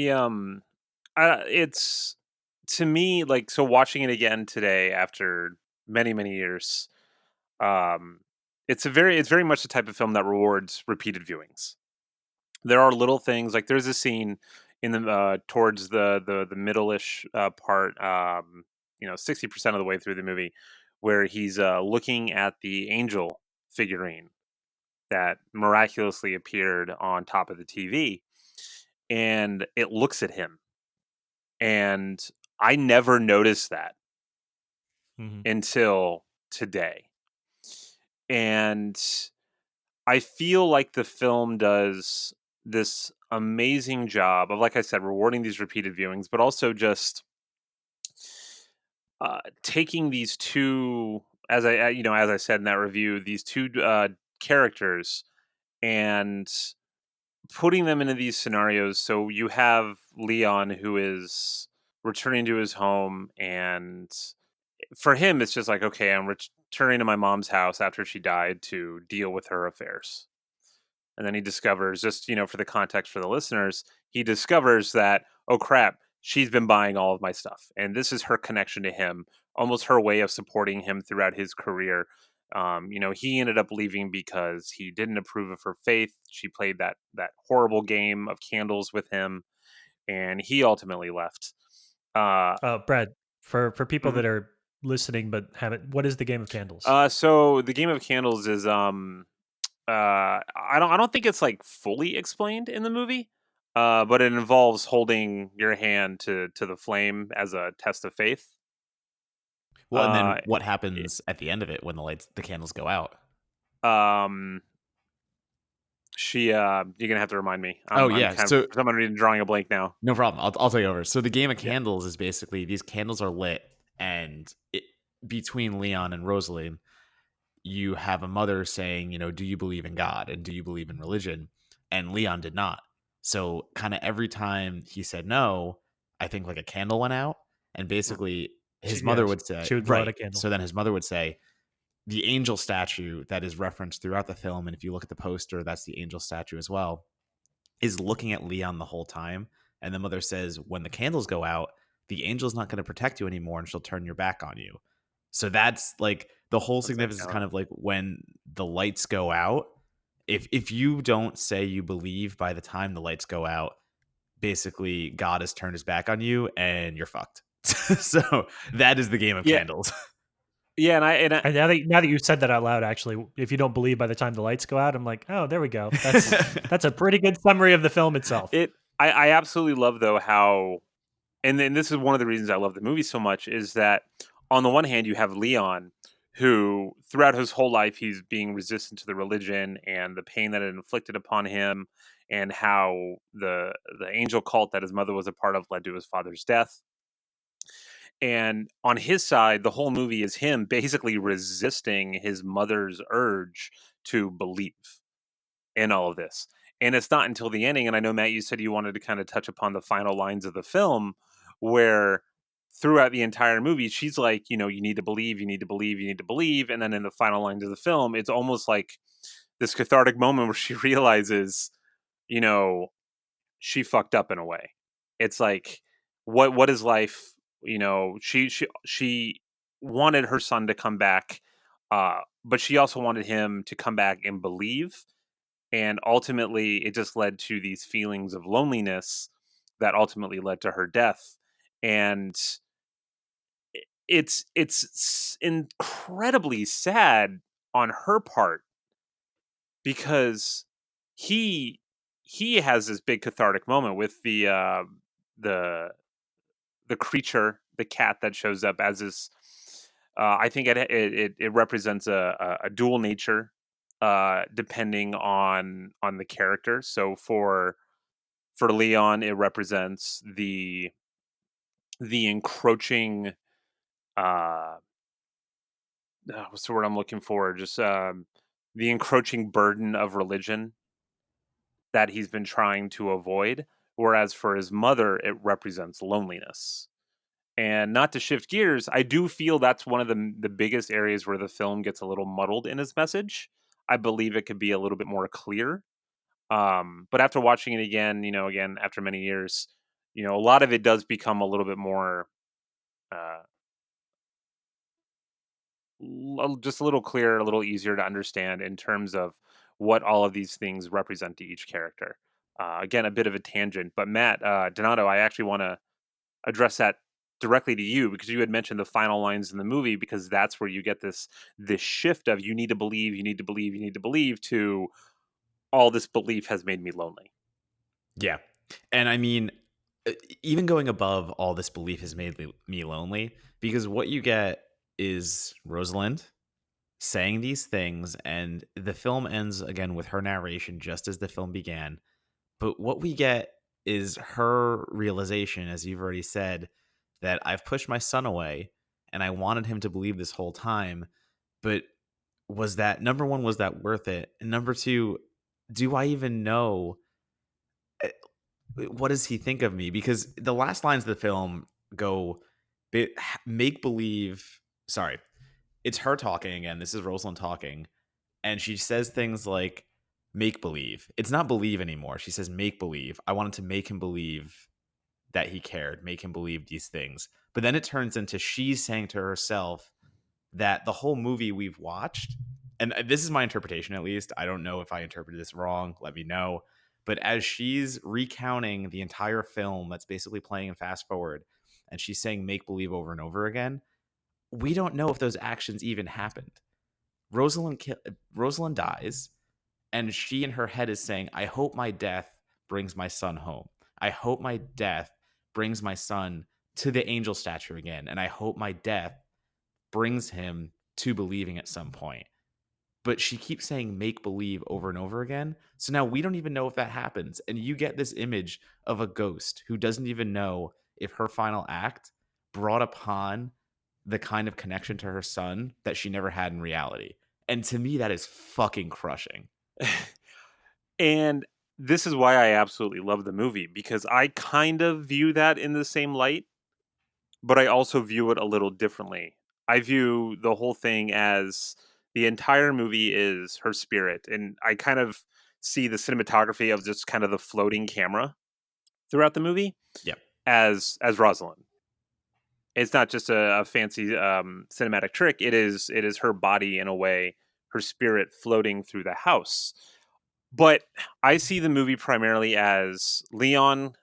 it's to me like so watching it again today after many many years. Um, it's very much the type of film that rewards repeated viewings. There are little things like there's a scene in the towards the middle-ish part, 60% of the way through the movie, where he's looking at the angel figurine that miraculously appeared on top of the TV, and it looks at him, and I never noticed that Mhm. until today, and I feel like the film does this amazing job of, like I said, rewarding these repeated viewings, but also just taking these two, as I said in that review, these two characters and putting them into these scenarios. So you have Leon who is returning to his home, and for him, it's just like, okay, I'm returning to my mom's house after she died to deal with her affairs. And then he discovers, just for the context for the listeners, he discovers that, oh crap, she's been buying all of my stuff, and this is her connection to him, almost her way of supporting him throughout his career. He ended up leaving because he didn't approve of her faith. She played that horrible game of candles with him, and he ultimately left. Uh, Brad, for people mhm. that are listening but haven't, what is the game of candles? So the game of candles is I don't think it's like fully explained in the movie, but it involves holding your hand to the flame as a test of faith. Well, and then Uh, what i- happens at the end of it when the candles go out? um, You're gonna have to remind me. Oh I'm yeah, kind of so for some reason drawing a blank now. no problem. I'll take over. So the game of Yeah. candles is basically these candles are lit, and between Leon and Rosalind, you have a mother saying, do you believe in God and do you believe in religion? And Leon did not. So kind of every time he said no, I think like a candle went out, and Mhm. basically his Yeah, mother would say, she would blow out right. a candle. So then his mother would say, the angel statue that is referenced throughout the film, and if you look at the poster, that's the angel statue as well, is looking at Leon the whole time. And the mother says, when the candles go out, the angel's not going to protect you anymore and she'll turn your back on you. So that's like the whole What's that significance is count? kind of like when the lights go out. If you don't say you believe by the time the lights go out, basically God has turned his back on you and you're fucked. So that is the game of Yeah, candles. yeah, and I And now that you said that out loud, actually, if you don't believe by the time the lights go out, I'm like, oh, there we go. That's a pretty good summary of the film itself. I absolutely love though how, and then this is one of the reasons I love the movie so much, is that on the one hand you have Leon, who throughout his whole life he's being resistant to the religion and the pain that it inflicted upon him, and how the angel cult that his mother was a part of led to his father's death. And on his side, the whole movie is him basically resisting his mother's urge to believe in all of this. And it's not until the ending, and I know, Matt, you said you wanted to kind of touch upon the final lines of the film, where throughout the entire movie, she's like, you need to believe, you need to believe, you need to believe. And then in the final lines of the film, it's almost like this cathartic moment where she realizes, you know, she fucked up in a way. It's like, what is life? She wanted her son to come back, but she also wanted him to come back and believe, and ultimately it just led to these feelings of loneliness that ultimately led to her death. And it's incredibly sad on her part, because he he has this big cathartic moment with the the creature, the cat that shows up as this. I think it represents a dual nature, depending on the character. So for Leon, it represents the encroaching. Uh, what's the word I'm looking for? Just the encroaching burden of religion that he's been trying to avoid. Whereas for his mother, it represents loneliness. And not to shift gears, I do feel that's one of the biggest areas where the film gets a little muddled in its message. I believe it could be a little bit more clear. But after watching it again, again after many years, a lot of it does become a little bit more, uh, just a little clearer, a little easier to understand in terms of what all of these things represent to each character. Again, a bit of a tangent, but Matt Donato, I actually want to address that directly to you, because you had mentioned the final lines in the movie, because that's where you get this shift of you need to believe, you need to believe, you need to believe, to all this belief has made me lonely. Yeah. And I mean, even going above all this belief has made me lonely, because what you get is Rosalind saying these things, and the film ends again with her narration just as the film began. But what we get is her realization, as you've already said, that I've pushed my son away and I wanted him to believe this whole time. But was that, number one, was that worth it? And number two, do I even know what does he think of me? Because the last lines of the film go, make believe. Sorry, it's her talking again. This is Rosalind talking, and she says things like make believe. It's not believe anymore. She says make believe. I wanted to make him believe that he cared, make him believe these things. But then it turns into she's saying to herself that the whole movie we've watched, and this is my interpretation at least, I don't know if I interpreted this wrong, let me know. But as she's recounting the entire film that's basically playing in fast forward, and she's saying make believe over and over again, we don't know if those actions even happened. Rosalind dies, and she in her head is saying, I hope my death brings my son home. I hope my death brings my son to the angel statue again. And I hope my death brings him to believing at some point. but she keeps saying make believe over and over again. So now we don't even know if that happens. And you get this image of a ghost who doesn't even know if her final act brought upon the kind of connection to her son that she never had in reality. And to me, that is fucking crushing. And this is why I absolutely love the movie, because I kind of view that in the same light, but I also view it a little differently. I view the whole thing as the entire movie is her spirit, and I kind of see the cinematography of just kind of the floating camera throughout the movie Yep. as Rosalind. It's not just a fancy cinematic trick. It is her body in a way, her spirit floating through the house. But I see the movie primarily as Leon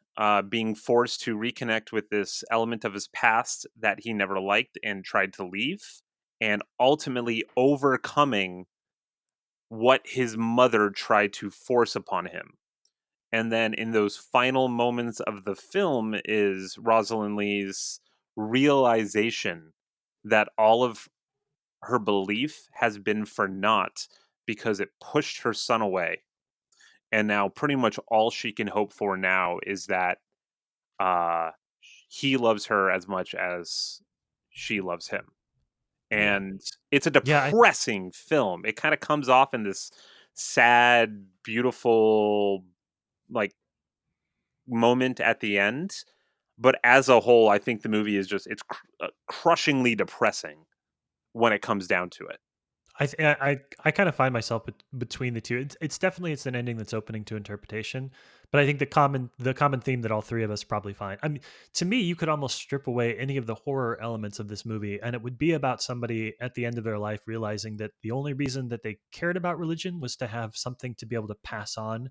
being forced to reconnect with this element of his past that he never liked and tried to leave, and ultimately overcoming what his mother tried to force upon him. And then in those final moments of the film is Rosalind Leigh's realization that all of her belief has been for naught because it pushed her son away. And now pretty much all she can hope for now is that uh he loves her as much as she loves him. Yeah. And it's a Yeah, depressing film. It kind of comes off in this sad, beautiful, like, moment at the end, but as a whole, I think the movie is just crushingly depressing when it comes down to it. I kind of find myself between the two. It's an ending that's opening to interpretation, but I think the common theme that all three of us probably find. I mean, to me, you could almost strip away any of the horror elements of this movie, and it would be about somebody at the end of their life realizing that the only reason that they cared about religion was to have something to be able to pass on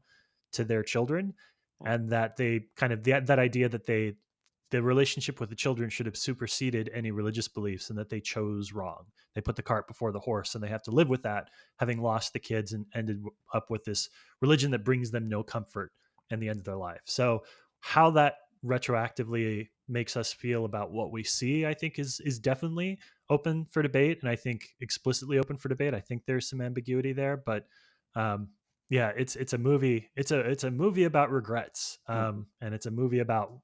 to their children, and that they kind of that idea that the relationship with the children should have superseded any religious beliefs, and that they chose wrong. They put the cart before the horse, and they have to live with that, having lost the kids and ended up with this religion that brings them no comfort in the end of their life. So how that retroactively makes us feel about what we see, I think is definitely open for debate, and I think explicitly open for debate. I think there's some ambiguity there, but um, yeah, it's a movie. It's a movie about regrets, Mhm. and it's a movie about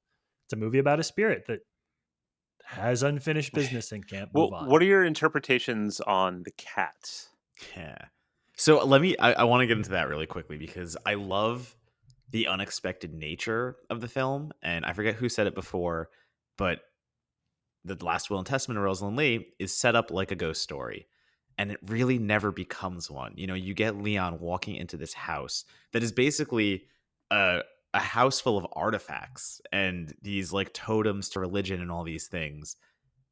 a spirit that has unfinished business and can't move Well, on. what are your interpretations on the cat? Yeah. So I want to get into that really quickly because I love the unexpected nature of the film. And I forget who said it before, but the Last Will and Testament of Rosalind Leigh is set up like a ghost story. And it really never becomes one. You know, you get Leon walking into this house that is basically a, a house full of artifacts and these like totems to religion and all these things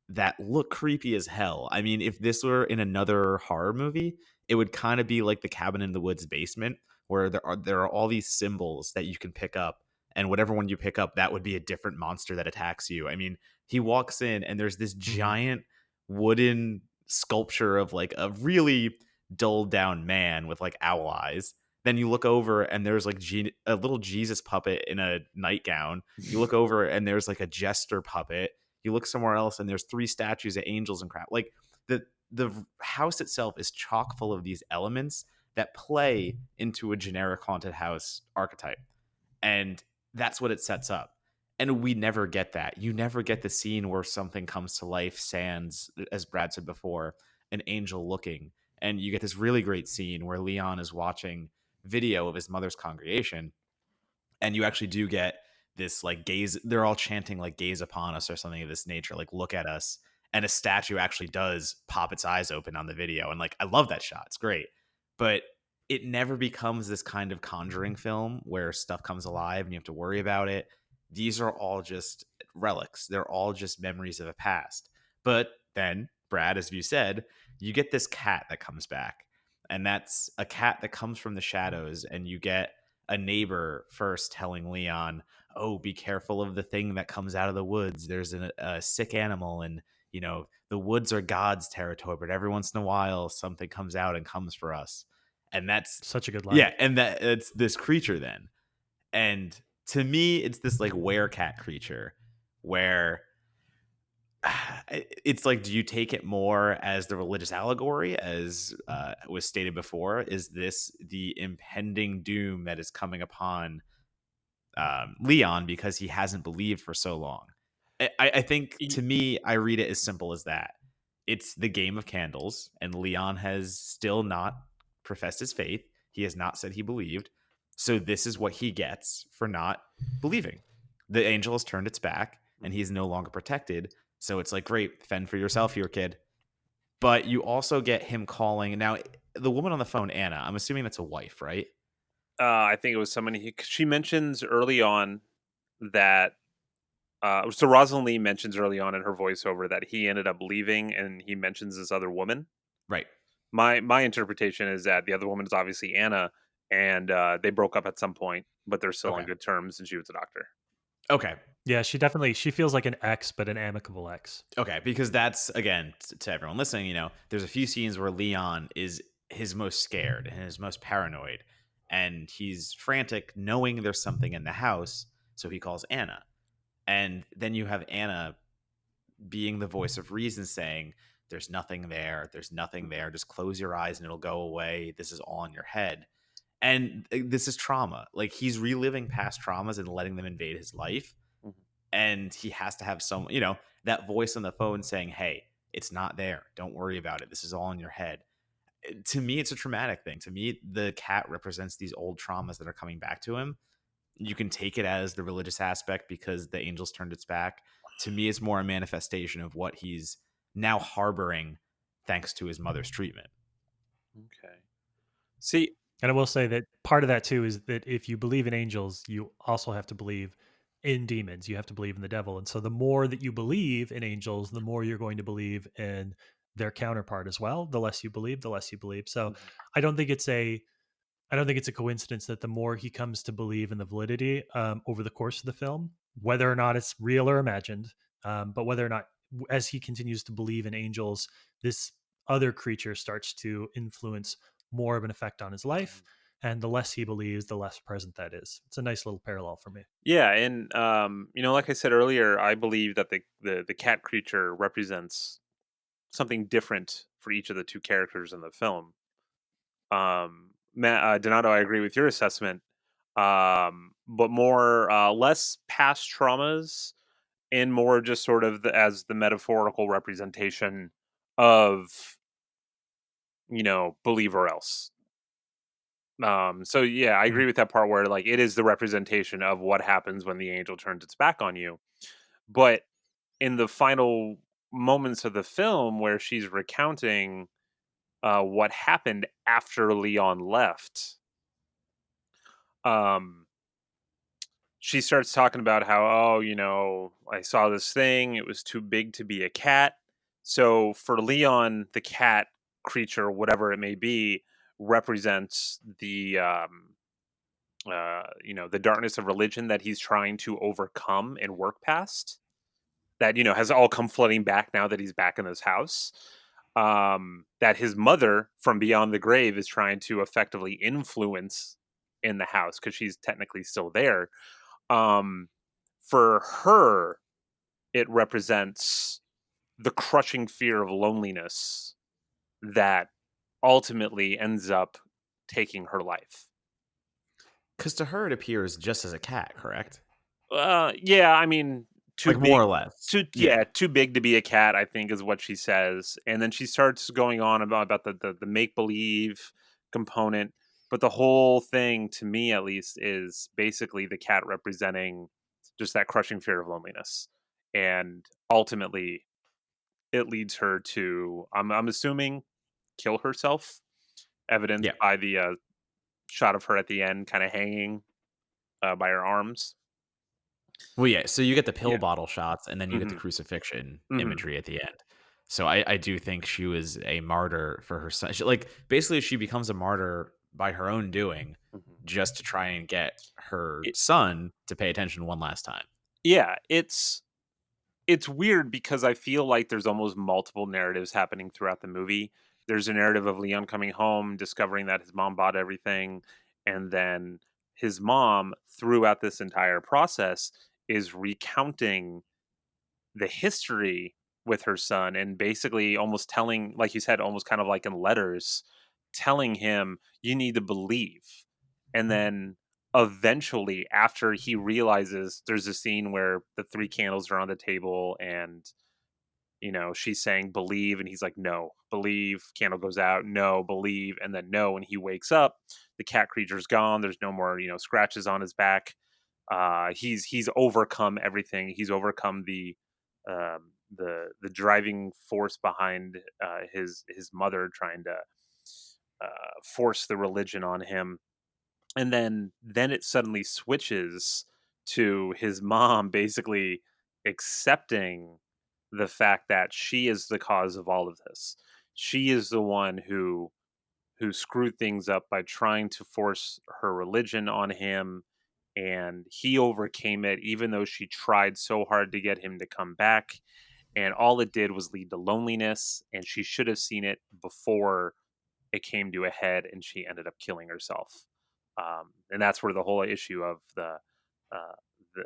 that look creepy as hell. I mean, if this were in another horror movie, it would kind of be like the cabin in the woods basement where there are all these symbols that you can pick up, and whatever one you pick up, that would be a different monster that attacks you. I mean, he walks in and there's this Mhm. giant wooden sculpture of like a really dulled down man with like owl eyes. Then you look over and there's like a little Jesus puppet in a nightgown. You look over and there's like a jester puppet. You look somewhere else and there's three statues of angels and crap. Like the house itself is chock full of these elements that play into a generic haunted house archetype. And that's what it sets up. And we never get that. You never get the scene where something comes to life, sans, as Brad said before, an angel looking. And you get this really great scene where Leon is watching video of his mother's congregation, and you actually do get this like gaze, they're all chanting like gaze upon us or something of this nature, like look at us, and a statue actually does pop its eyes open on the video, and like I love that shot, it's great. But it never becomes this kind of conjuring film where stuff comes alive and you have to worry about it. These are all just relics, they're all just memories of a past. But then, Brad, as you said, you get this cat that comes back, and that's a cat that comes from the shadows, and you get a neighbor first telling Leon, "Oh, be careful of the thing that comes out of the woods. There's a sick animal, and you know the woods are God's territory, but every once in a while something comes out and comes for us." And that's Such a good line. yeah, and that it's this creature then. And to me, it's this like werecat creature where it's like, do you take it more as the religious allegory, as was stated before? Is this the impending doom that is coming upon Leon because he hasn't believed for so long? I think, Y- to me, I read it as simple as that. It's the game of candles, and Leon has still not professed his faith. He has not said he believed. So this is what he gets for not believing. The angel has turned its back, and he is no longer protected. So it's like, great, fend for yourself here, kid. But you also get him calling. Now, the woman on the phone, Anna, I'm assuming that's a wife, right? I think it was somebody. She mentions early on that. So Rosalind Lee mentions early on in her voiceover that he ended up leaving, and he mentions this other woman. Right. My interpretation is that the other woman is obviously Anna, and they broke up at some point, but they're still on Okay. good terms, and she was a doctor. Okay. Yeah, she feels like an ex, but an amicable ex. Okay, because that's, again, to everyone listening, there's a few scenes where Leon is his most scared and his most paranoid, and he's frantic, knowing there's something in the house. So he calls Anna, and then you have Anna being the voice of reason, saying, "There's nothing there. There's nothing Mhm, there. Just close your eyes and it'll go away. This is all in your head." And this is trauma. Like, he's reliving past traumas and letting them invade his life, mhm, and he has to have that voice on the phone saying, "Hey, it's not there, don't worry about it, this is all in your head." To me, it's a traumatic thing. To me, the cat represents these old traumas that are coming back to him. You can take it as the religious aspect because the angels turned its back. To me, it's more a manifestation of what he's now harboring thanks to his mother's treatment. okay. See, And I will say that part of that too is that if you believe in angels, you also have to believe in demons. You have to believe in the devil. And so the more that you believe in angels, the more you're going to believe in their counterpart as well. The less you believe, the less you believe. So mhm, I don't think it's a I don't think it's a coincidence that the more he comes to believe in the validity over the course of the film, whether or not it's real or imagined, but whether or not, as he continues to believe in angels, this other creature starts to influence more of an effect on his life. mhm. And the less he believes, the less present that is. It's a nice little parallel for me. Yeah, and like I said earlier, I believe that the cat creature represents something different for each of the two characters in the film. Donato, I agree with your assessment. But more less past traumas and more just sort of as the metaphorical representation of believe or else. So yeah, I Mm. agree with that part where like it is the representation of what happens when the angel turns its back on you. But in the final moments of the film where she's recounting what happened after Leon left, um, she starts talking about how, oh, I saw this thing. It was too big to be a cat. So for Leon, the cat creature, whatever it may be, represents the darkness of religion that he's trying to overcome and work past. That has all come flooding back now that he's back in this house. That his mother from beyond the grave is trying to effectively influence in the house because she's technically still there. um, for her, it represents the crushing fear of loneliness that ultimately ends up taking her life. Because to her, it appears just as a cat, correct? Yeah, I mean, too Like, more big. or less. Yeah. Too big to be a cat, I think, is what she says, and then she starts going on about the make believe component. But the whole thing, to me at least, is basically the cat representing just that crushing fear of loneliness, and ultimately it leads her to, I'm assuming, kill herself, evidenced Yeah. by the shot of her at the end, kind of hanging by her arms. Well, yeah, so you get the pill Yeah. bottle shots, and then you get the Hmm. crucifixion Hmm. imagery at the end. So I do think she was a martyr for her son. Like, basically, she becomes a martyr by her own doing, Hmm. just to try and get her It, son to pay attention one last time. yeah, it's weird because I feel like there's almost multiple narratives happening throughout the movie. There's a narrative of Leon coming home, discovering that his mom bought everything, and then his mom, throughout this entire process, is recounting the history. with her son, and basically almost telling, like you said, almost kind of like in letters, telling him, you need to believe. And then eventually, after he realizes, there's a scene where the three candles are on the table, and she's saying believe, and he's like, no, believe. Candle goes out, no, believe, and then no. And he wakes up, the cat creature's gone. There's no more, scratches on his back. He's overcome everything. He's overcome the driving force behind his mother trying to force the religion on him. And then it suddenly switches to his mom basically accepting the fact that she is the cause of all of this. She is the one who screwed things up by trying to force her religion on him, and he overcame it even though she tried so hard to get him to come back, and all it did was lead to loneliness, and she should have seen it before it came to a head and she ended up killing herself. And that's where the whole issue of uh, the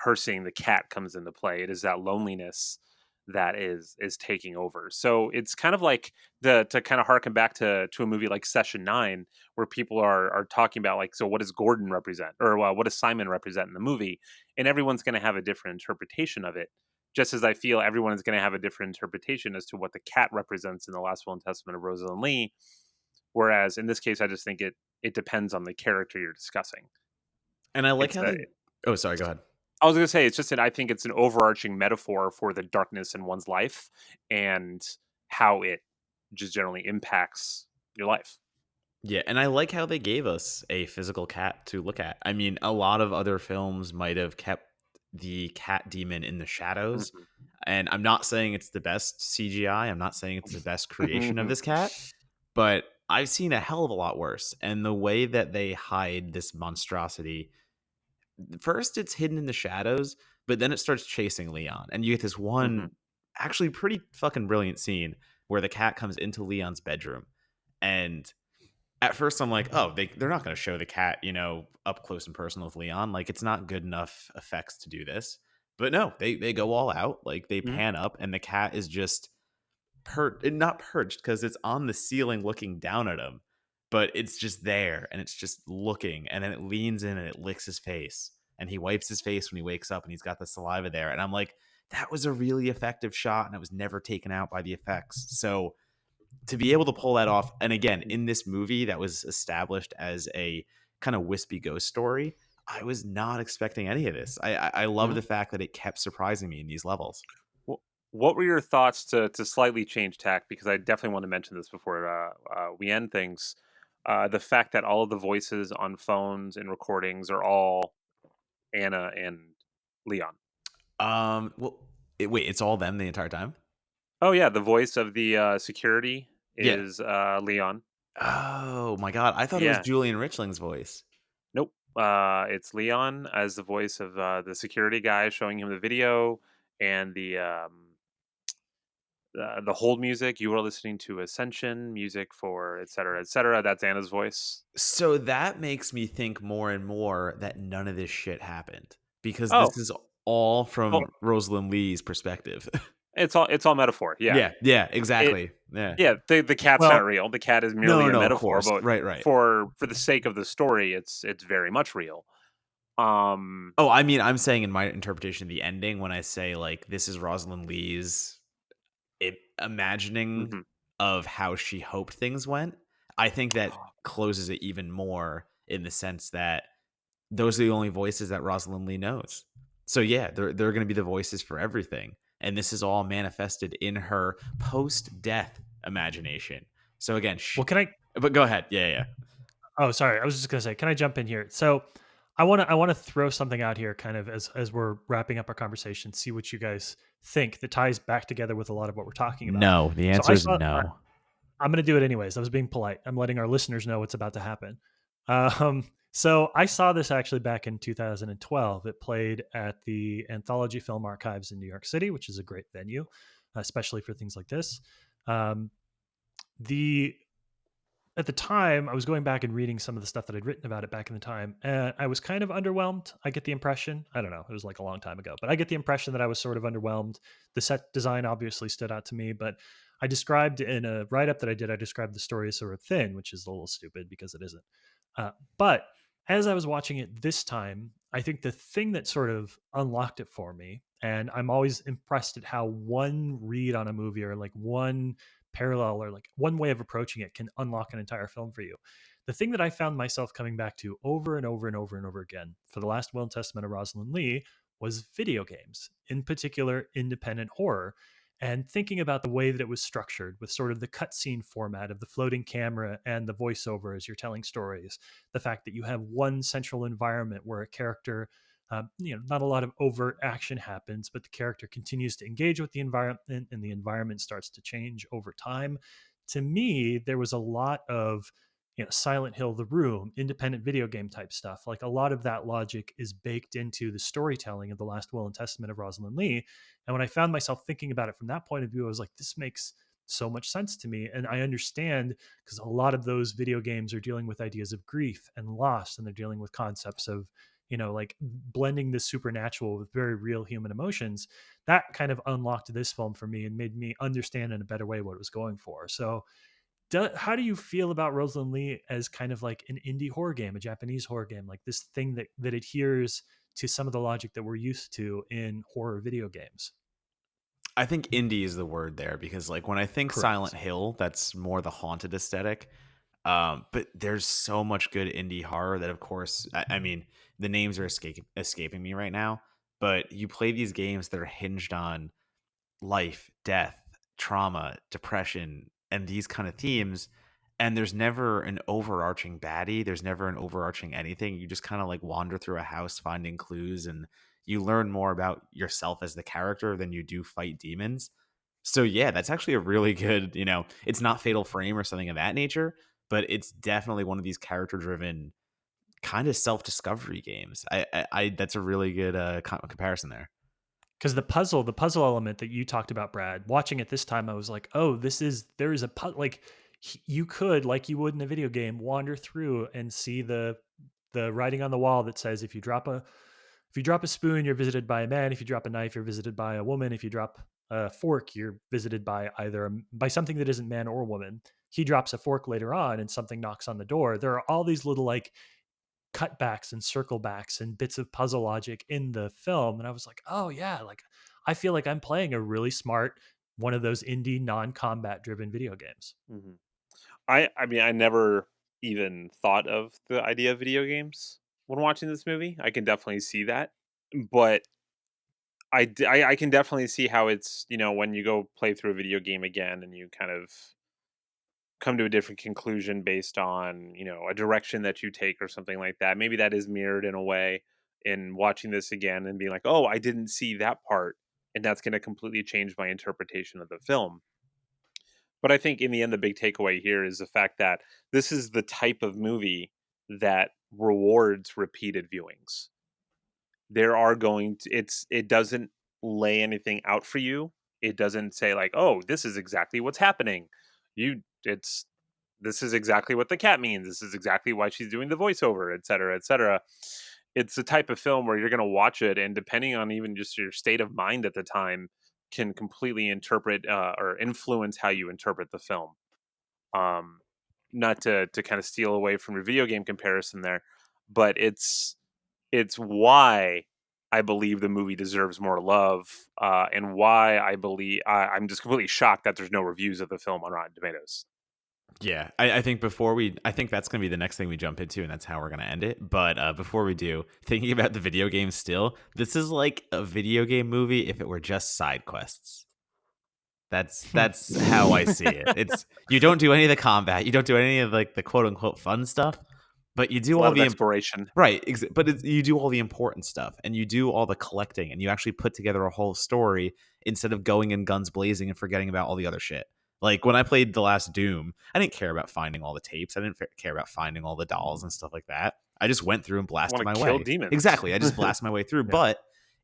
her seeing the cat comes into play. It is that loneliness that is taking over. So it's kind of like the to kind of harken back to a movie like Session 9, where people are talking about, like, so what does Gordon represent, or what does Simon represent in the movie, and everyone's going to have a different interpretation of it. Just as I feel everyone is going to have a different interpretation as to what the cat represents in the Last Will and Testament of Rosalind Leigh. Whereas in this case, I just think it depends on the character you're discussing. And I like It's how a they. Oh, sorry. Go ahead. I was gonna say, it's just that I think it's an overarching metaphor for the darkness in one's life and how it just generally impacts your life. Yeah, and I like how they gave us a physical cat to look at. I mean, a lot of other films might have kept the cat demon in the shadows. Mhm. And I'm not saying it's the best CGI. I'm not saying it's the best creation of Mhm. this cat, but I've seen a hell of a lot worse. And the way that they hide this monstrosity, first it's hidden in the shadows, but then it starts chasing Leon. And you get this one Mhm. actually pretty fucking brilliant scene where the cat comes into Leon's bedroom. And at first I'm like, oh, they're not going to show the cat, up close and personal with Leon. Like, it's not good enough effects to do this. But no, they go all out. Like, they Mhm. pan up and the cat is just not perched because it's on the ceiling looking down at him, but it's just there and it's just looking. And then it leans in and it licks his face, and he wipes his face when he wakes up and he's got the saliva there. And I'm like, that was a really effective shot and it was never taken out by the effects. So to be able to pull that off, and again, in this movie that was established as a kind of wispy ghost story, I was not expecting any of this. I love Mhm. the fact that it kept surprising me in these levels. Wh- What were your thoughts to slightly change tack? Because I definitely want to mention this before we end things. The fact that all of the voices on phones and recordings are all Anna and Leon. Well, wait, it's all them the entire time? Oh yeah, the voice of the security Yeah. is Leon. Oh my god, I thought it was Yeah. Julian Richling's voice. Nope. It's Leon as the voice of the security guy showing him the video, and the hold music. You are listening to Ascension music for et cetera, et cetera. That's Anna's voice. So that makes me think more and more that none of this shit happened because Oh, this is all well, from Rosalind Lee's perspective. it's all metaphor. Yeah. Yeah, It exactly. Yeah. yeah. The cat's not Well, real. The cat is merely No, a no, of metaphor. course. But Right. for the sake of the story, it's very much real. Um. Oh, I mean, I'm saying in my interpretation of the ending when I say like this is Rosalind Lee's imagining Mhm. of how she hoped things went. I think that closes it even more in the sense that those are the only voices that Rosalind Lee knows. So yeah, they're going to be the voices for everything, and this is all manifested in her post-death imagination. So again, well, can I? but go ahead. Yeah. Oh, sorry. I was just gonna say, can I jump in here? So, I want to throw something out here, kind of as we're wrapping up our conversation. See what you guys think that ties back together with a lot of what we're talking about. No, the So answer is no. I'm going to do it anyways. I was being polite. I'm letting our listeners know what's about to happen. So I saw this actually back in 2012. It played at the Anthology Film Archives in New York City, which is a great venue, especially for things like this. Um, the at the time, I was going back and reading some of the stuff that I'd written about it back in the time, and I was kind of underwhelmed. I get the impression, I don't know, it was like a long time ago, but I get the impression that I was sort of underwhelmed. The set design obviously stood out to me, but I described in a write up that I did, I described the story as sort of thin, which is a little stupid because it isn't. But as I was watching it this time, I think the thing that sort of unlocked it for me, and I'm always impressed at how one read on a movie or like one parallel or like one way of approaching it can unlock an entire film for you. The thing that I found myself coming back to over and over and over and over again for the last Will and Testament of Rosalind Leigh was video games, in particular independent horror, and thinking about the way that it was structured with sort of the cutscene format of the floating camera and the voiceover as you're telling stories, the fact that you have one central environment where a character, not a lot of overt action happens, but the character continues to engage with the environment and the environment starts to change over time. To me, there was a lot of Silent Hill, The Room, independent video game type stuff. Like a lot of that logic is baked into the storytelling of The Last Will and Testament of Rosalind Leigh. And when I found myself thinking about it from that point of view, I was like, this makes so much sense to me. And I understand because a lot of those video games are dealing with ideas of grief and loss, and they're dealing with concepts of, like blending the supernatural with very real human emotions. That kind of unlocked this film for me and made me understand in a better way what it was going for. So, how do you feel about Rosalind Leigh as kind of like an indie horror game, a Japanese horror game, like this thing that adheres to some of the logic that we're used to in horror video games? I think indie is the word there because like when I think Silent Correct. Hill, that's more the haunted aesthetic. But there's so much good indie horror that, of course, I mean, the names are escaping me right now. But you play these games that are hinged on life, death, trauma, depression, and these kind of themes. And there's never an overarching baddie. There's never an overarching anything. You just kind of like wander through a house finding clues, and you learn more about yourself as the character than you do fight demons. So yeah, that's actually a really good, it's not Fatal Frame or something of that nature, but it's definitely one of these character driven kind of self-discovery games. I that's a really good comparison there. Because the puzzle element that you talked about, Brad, watching it this time, I was like, oh, there is a like you could, like you would in a video game, wander through and see the writing on the wall that says if you drop a spoon, you're visited by a man. If you drop a knife, you're visited by a woman. If you drop a fork, you're visited by by something that isn't man or woman. He drops a fork later on, and something knocks on the door. There are all these little like cutbacks and circle backs and bits of puzzle logic in the film, and I was like, oh yeah, like I feel like I'm playing a really smart one of those indie non-combat driven video games. Mhm. I mean, I never even thought of the idea of video games when watching this movie. I can definitely see that, but I can definitely see how it's, when you go play through a video game again and you kind of come to a different conclusion based on, a direction that you take or something like that. Maybe that is mirrored in a way in watching this again and being like, "Oh, I didn't see that part." And that's going to completely change my interpretation of the film. But I think in the end, the big takeaway here is the fact that this is the type of movie that rewards repeated viewings. There are going to it doesn't lay anything out for you. It doesn't say like, "Oh, this is exactly what's happening." It's this is exactly what the cat means. This is exactly why she's doing the voiceover, et cetera, et cetera. It's the type of film where you're going to watch it, and depending on even just your state of mind at the time, can completely interpret or influence how you interpret the film. Um, Not to kind of steal away from your video game comparison there, but it's why I believe the movie deserves more love, and why I'm just completely shocked that there's no reviews of the film on Rotten Tomatoes. Yeah, I think I think that's going to be the next thing we jump into, and that's how we're going to end it. But before we do, thinking about the video game still, this is like a video game movie if it were just side quests. That's how I see it. It's you don't do any of the combat, you don't do any of like the quote unquote fun stuff, but you It's a do lot all of the exploration. right. But you do all the important stuff, and you do all the collecting, and you actually put together a whole story instead of going in guns blazing and forgetting about all the other shit. Like when I played the last Doom, I didn't care about finding all the tapes. I didn't care about finding all the dolls and stuff like that. I just went through and I blasted want my to kill way. demons. Exactly. I just blasted my way through. Yeah. But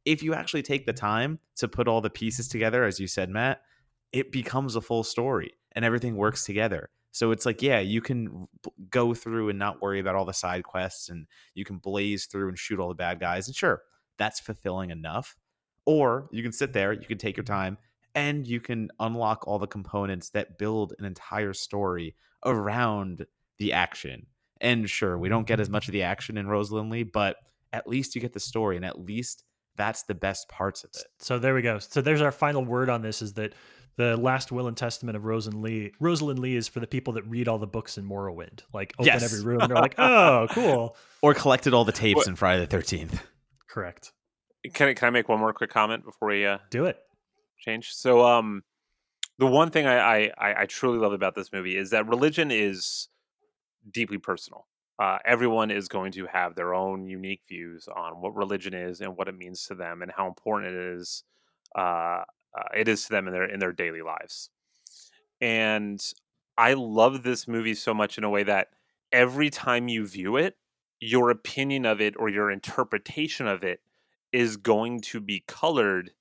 if you actually take the time to put all the pieces together, as you said, Matt, it becomes a full story and everything works together. So it's like, yeah, you can go through and not worry about all the side quests, and you can blaze through and shoot all the bad guys. And sure, that's fulfilling enough. Or you can sit there, you can take your time, and you can unlock all the components that build an entire story around the action. And sure, we don't get as much of the action in Rosalind Lee, but at least you get the story, and at least that's the best parts of it. So there we go. So there's our final word on this: is that the last will and testament of Rosalind Lee is for the people that read all the books in Morrowind. Like open every Yes. room and they're like, oh, cool. Or collected all the tapes What, in Friday the 13th. Correct. can I make one more quick comment before we Do it. change? So the one thing I truly love about this movie is that religion is deeply personal. Everyone is going to have their own unique views on what religion is and what it means to them and how important uh, it is to them in their daily lives. And I love this movie so much in a way that every time you view it, your opinion of it or your interpretation of it is going to be colored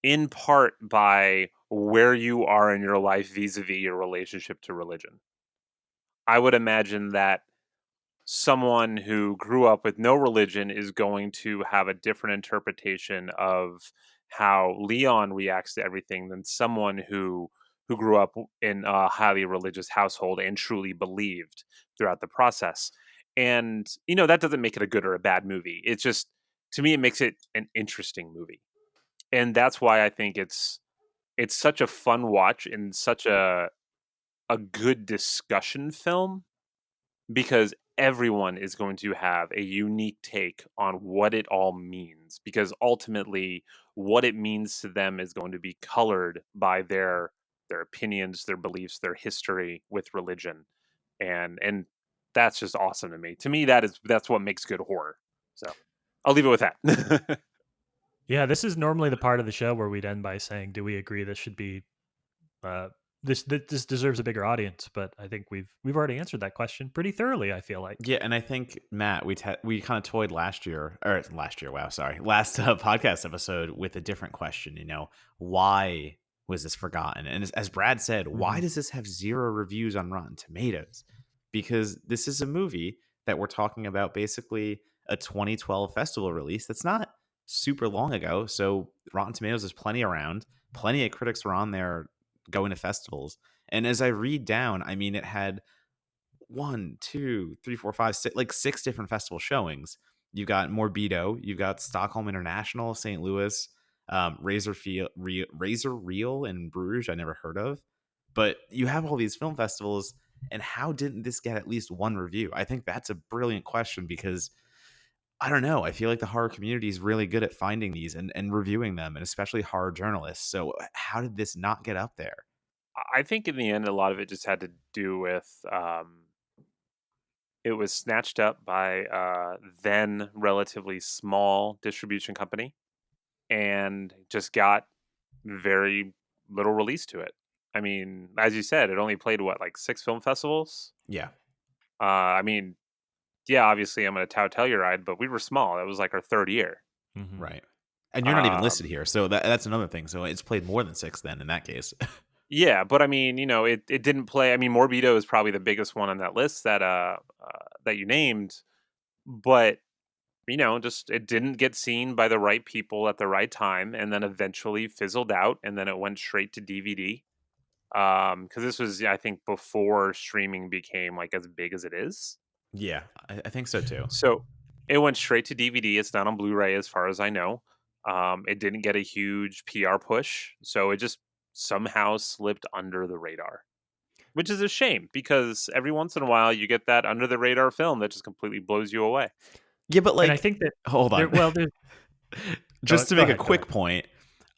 in part by where you are in your life vis-a-vis your relationship to religion. I would imagine that someone who grew up with no religion is going to have a different interpretation of how Leon reacts to everything than someone who grew up in a highly religious household and truly believed throughout the process. And that doesn't make it a good or a bad movie. It's just, to me, it makes it an interesting movie. And that's why I think it's such a fun watch and such a good discussion film, because everyone is going to have a unique take on what it all means, because ultimately what it means to them is going to be colored by their opinions, their beliefs, their history with religion. And that's just awesome to me. To me, that's what makes good horror. So I'll leave it with that. Yeah, this is normally the part of the show where we'd end by saying, "Do we agree this should be uh, this deserves a bigger audience?" But I think we've already answered that question pretty thoroughly. I feel like. Yeah, and I think Matt, we kind of toyed last year, or last year. Wow, sorry, last podcast episode with a different question. Why was this forgotten? And as Brad said, why Mhm. does this have 0 reviews on Rotten Tomatoes? Because this is a movie that we're talking about, basically a 2012 festival release. That's not super long ago, so Rotten Tomatoes is plenty around. Plenty of critics were on there going to festivals. And as I read down, I mean, it had one, two, three, four, five, six, like 6 different festival showings. You've got Morbido, you've got Stockholm International, St. Louis, Razor Reel in Bruges, I never heard of. But you have all these film festivals, and how didn't this get at least 1 review? I think that's a brilliant question, because I don't know. I feel like the horror community is really good at finding these and reviewing them, and especially horror journalists. So how did this not get up there? I think in the end, a lot of it just had to do with it was snatched up by a then relatively small distribution company and just got very little release to it. I mean, as you said, it only played what, like 6 film festivals? Yeah, I mean, yeah, obviously I'm gonna tout Telluride, but we were small. That was like our 3rd year. Mhm. right. And you're not even listed Um, here, so that's another thing. So it's played more than 6 then in that case. yeah, but I mean, it didn't play. I mean, Morbido is probably the biggest one on that list that you named, but just it didn't get seen by the right people at the right time, and then eventually fizzled out, and then it went straight to DVD. Because this was, I think, before streaming became like as big as it is. Yeah, I think so too. So it went straight to DVD. It's not on Blu-ray, as far as I know. It didn't get a huge PR push, so it just somehow slipped under the radar, which is a shame because every once in a while you get that under the radar film that just completely blows you away. Yeah, but And I like, think that hold there. on. Well, there's Just to go make a ahead. Go ahead. quick point,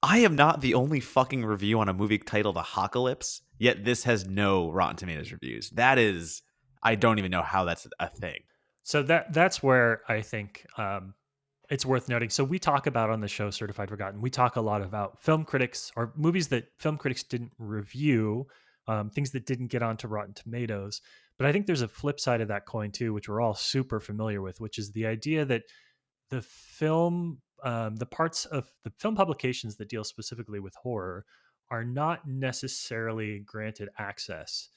I am not the only fucking review on a movie titled Apocalypse, yet this has no Rotten Tomatoes reviews. That is, I don't even know how that's a thing. So that's where I think it's worth noting. So we talk about on the show Certified Forgotten. We talk a lot about film critics or movies that film critics didn't review, things that didn't get onto Rotten Tomatoes. But I think there's a flip side of that coin too, which we're all super familiar with, which is the idea that the parts of the film publications that deal specifically with horror are not necessarily granted access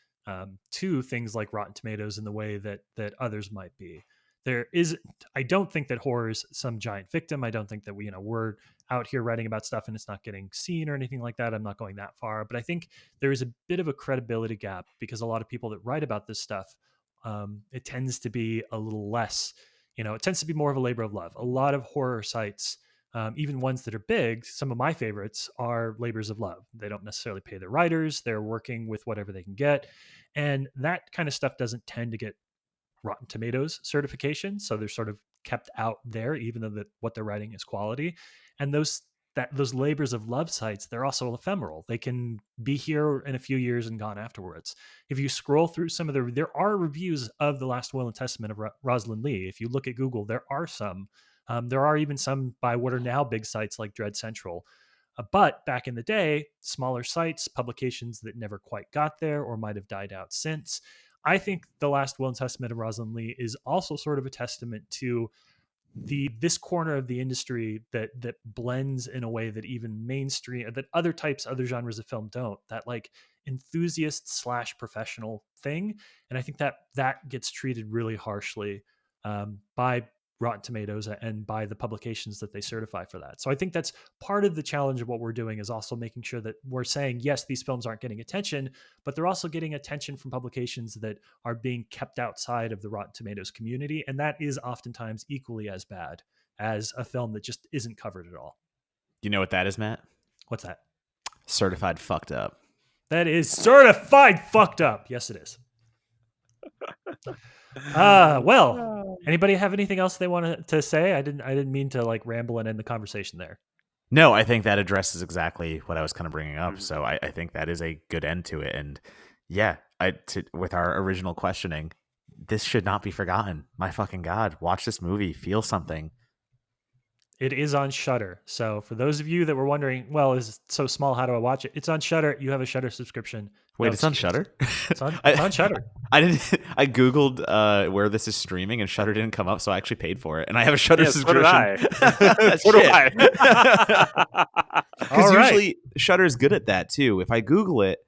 to things like Rotten Tomatoes in the way that others might be. There is, I don't think that horror is some giant victim. I don't think that we're out here writing about stuff and it's not getting seen or anything like that. I'm not going that far, but I think there is a bit of a credibility gap because a lot of people that write about this stuff, it tends to be a little less, it tends to be more of a labor of love. A lot of horror sites, even ones that are big, some of my favorites are labors of love. They don't necessarily pay their writers. They're working with whatever they can get. And that kind of stuff doesn't tend to get Rotten Tomatoes certification. So they're sort of kept out there, even though what they're writing is quality. And those labors of love sites, they're also ephemeral. They can be here in a few years and gone afterwards. If you scroll through some of there are reviews of The Last Will and Testament of Rosalind Leigh. If you look at Google, there are some. There are even some by what are now big sites like Dread Central. But back in the day, smaller sites, publications that never quite got there or might have died out since. I think The Last Will and Testament of Rosalind Leigh is also sort of a testament to this corner of the industry that blends in a way that even mainstream, that other genres of film don't, that like enthusiast / professional thing. And I think that gets treated really harshly by Rotten Tomatoes and by the publications that they certify for that. So I think that's part of the challenge of what we're doing, is also making sure that we're saying, yes, these films aren't getting attention, but they're also getting attention from publications that are being kept outside of the Rotten Tomatoes community. And that is oftentimes equally as bad as a film that just isn't covered at all. You know what that is, Matt? What's that? Certified fucked up. That is certified fucked up. Yes, it is. Well, anybody have anything else they want to say? I didn't mean to like ramble and end the conversation there. No, I think that addresses exactly what I was kind of bringing up. So I think that is a good end to it. And yeah, with our original questioning, this should not be forgotten. My fucking God, watch this movie, feel something. It is on Shudder. So for those of you that were wondering, well, is it so small? How do I watch it? It's on Shudder. You have a Shudder subscription. Wait, it's on Shudder? It's on Shudder. I Googled where this is streaming and Shudder didn't come up, so I actually paid for it. And I have a Shudder subscription. So did I. Because usually Shudder is good at that too. If I Google it,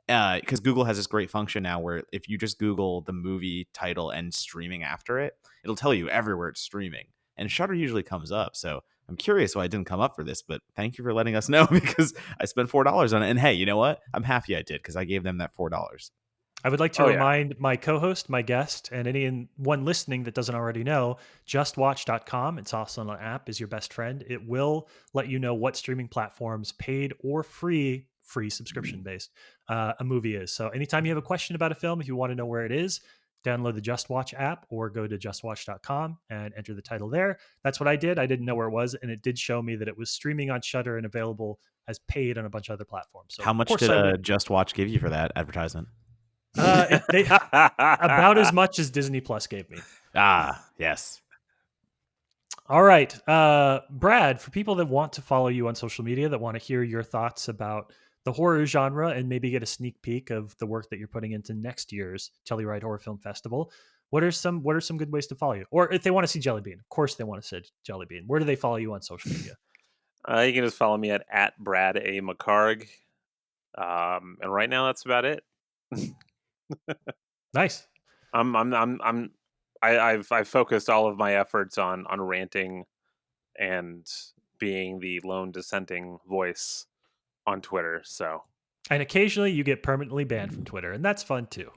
because Google has this great function now where if you just Google the movie title and streaming after it, it'll tell you everywhere it's streaming. And Shudder usually comes up. So I'm curious why it didn't come up for this, but thank you for letting us know, because I spent $4 on it. And hey, you know what? I'm happy I did, because I gave them that $4. I would like to remind my co-host, my guest, and anyone listening that doesn't already know, justwatch.com. It's also an app, is your best friend. It will let you know what streaming platforms, paid or free subscription based, a movie is. So anytime you have a question about a film, if you want to know where it is, download the Just Watch app or go to justwatch.com and enter the title there. That's what I did. I didn't know where it was, and it did show me that it was streaming on Shudder and available as paid on a bunch of other platforms. So how much did Just Watch give you for that advertisement? About as much as Disney Plus gave me. Ah, yes. All right. Brad, for people that want to follow you on social media, that want to hear your thoughts about the horror genre and maybe get a sneak peek of the work that you're putting into next year's Telluride Horror Film Festival, what are some good ways to follow you? Or if they want to see Jelly Bean, of course they want to see Jelly Bean. Where do they follow you on social media? You can just follow me at Brad A. McHargue. And right now that's about it. Nice. I've focused all of my efforts on ranting and being the lone dissenting voice on Twitter. So, and occasionally you get permanently banned from Twitter, and that's fun too.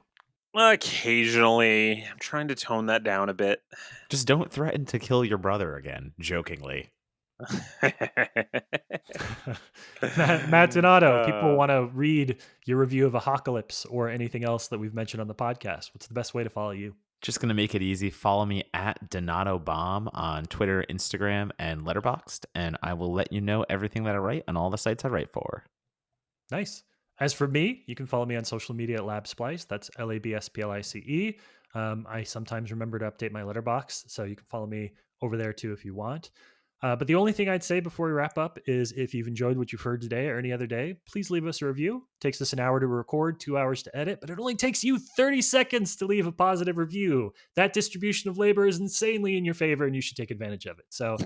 Occasionally, I'm trying to tone that down a bit. Just don't threaten to kill your brother again, jokingly. Matt Donato, people want to read your review of Apocalypse or anything else that we've mentioned on the podcast. What's the best way to follow you? Just going to make it easy. Follow me at Donato Bomb on Twitter, Instagram, and Letterboxd, and I will let you know everything that I write on all the sites I write for. Nice. As for me, you can follow me on social media at LabSplice. That's LABSPLICE. I sometimes remember to update my letterbox, so you can follow me over there too if you want. But the only thing I'd say before we wrap up is if you've enjoyed what you've heard today or any other day, please leave us a review. It takes us an hour to record, 2 hours to edit, but it only takes you 30 seconds to leave a positive review. That distribution of labor is insanely in your favor, and you should take advantage of it. So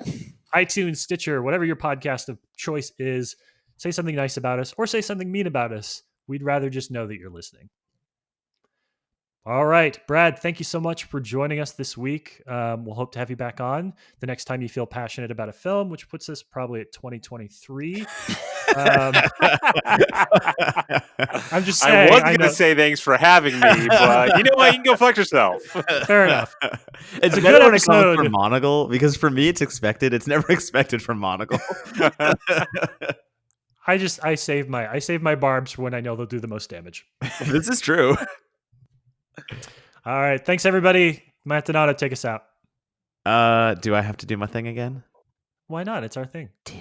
iTunes, Stitcher, whatever your podcast of choice is, say something nice about us or say something mean about us. We'd rather just know that you're listening. All right, Brad, thank you so much for joining us this week. We'll hope to have you back on the next time you feel passionate about a film, which puts us probably at 2023. I'm just I saying, was I going to know. say thanks for having me, but you know what? You can go fuck yourself. Fair enough. It's a better good when it comes episode. from Monocle, because for me it's expected. It's never expected from Monocle. I save my barbs for when I know they'll do the most damage. This is true. All right, thanks everybody. Matt Donato, take us out. Do I have to do my thing again? Why not? It's our thing. Do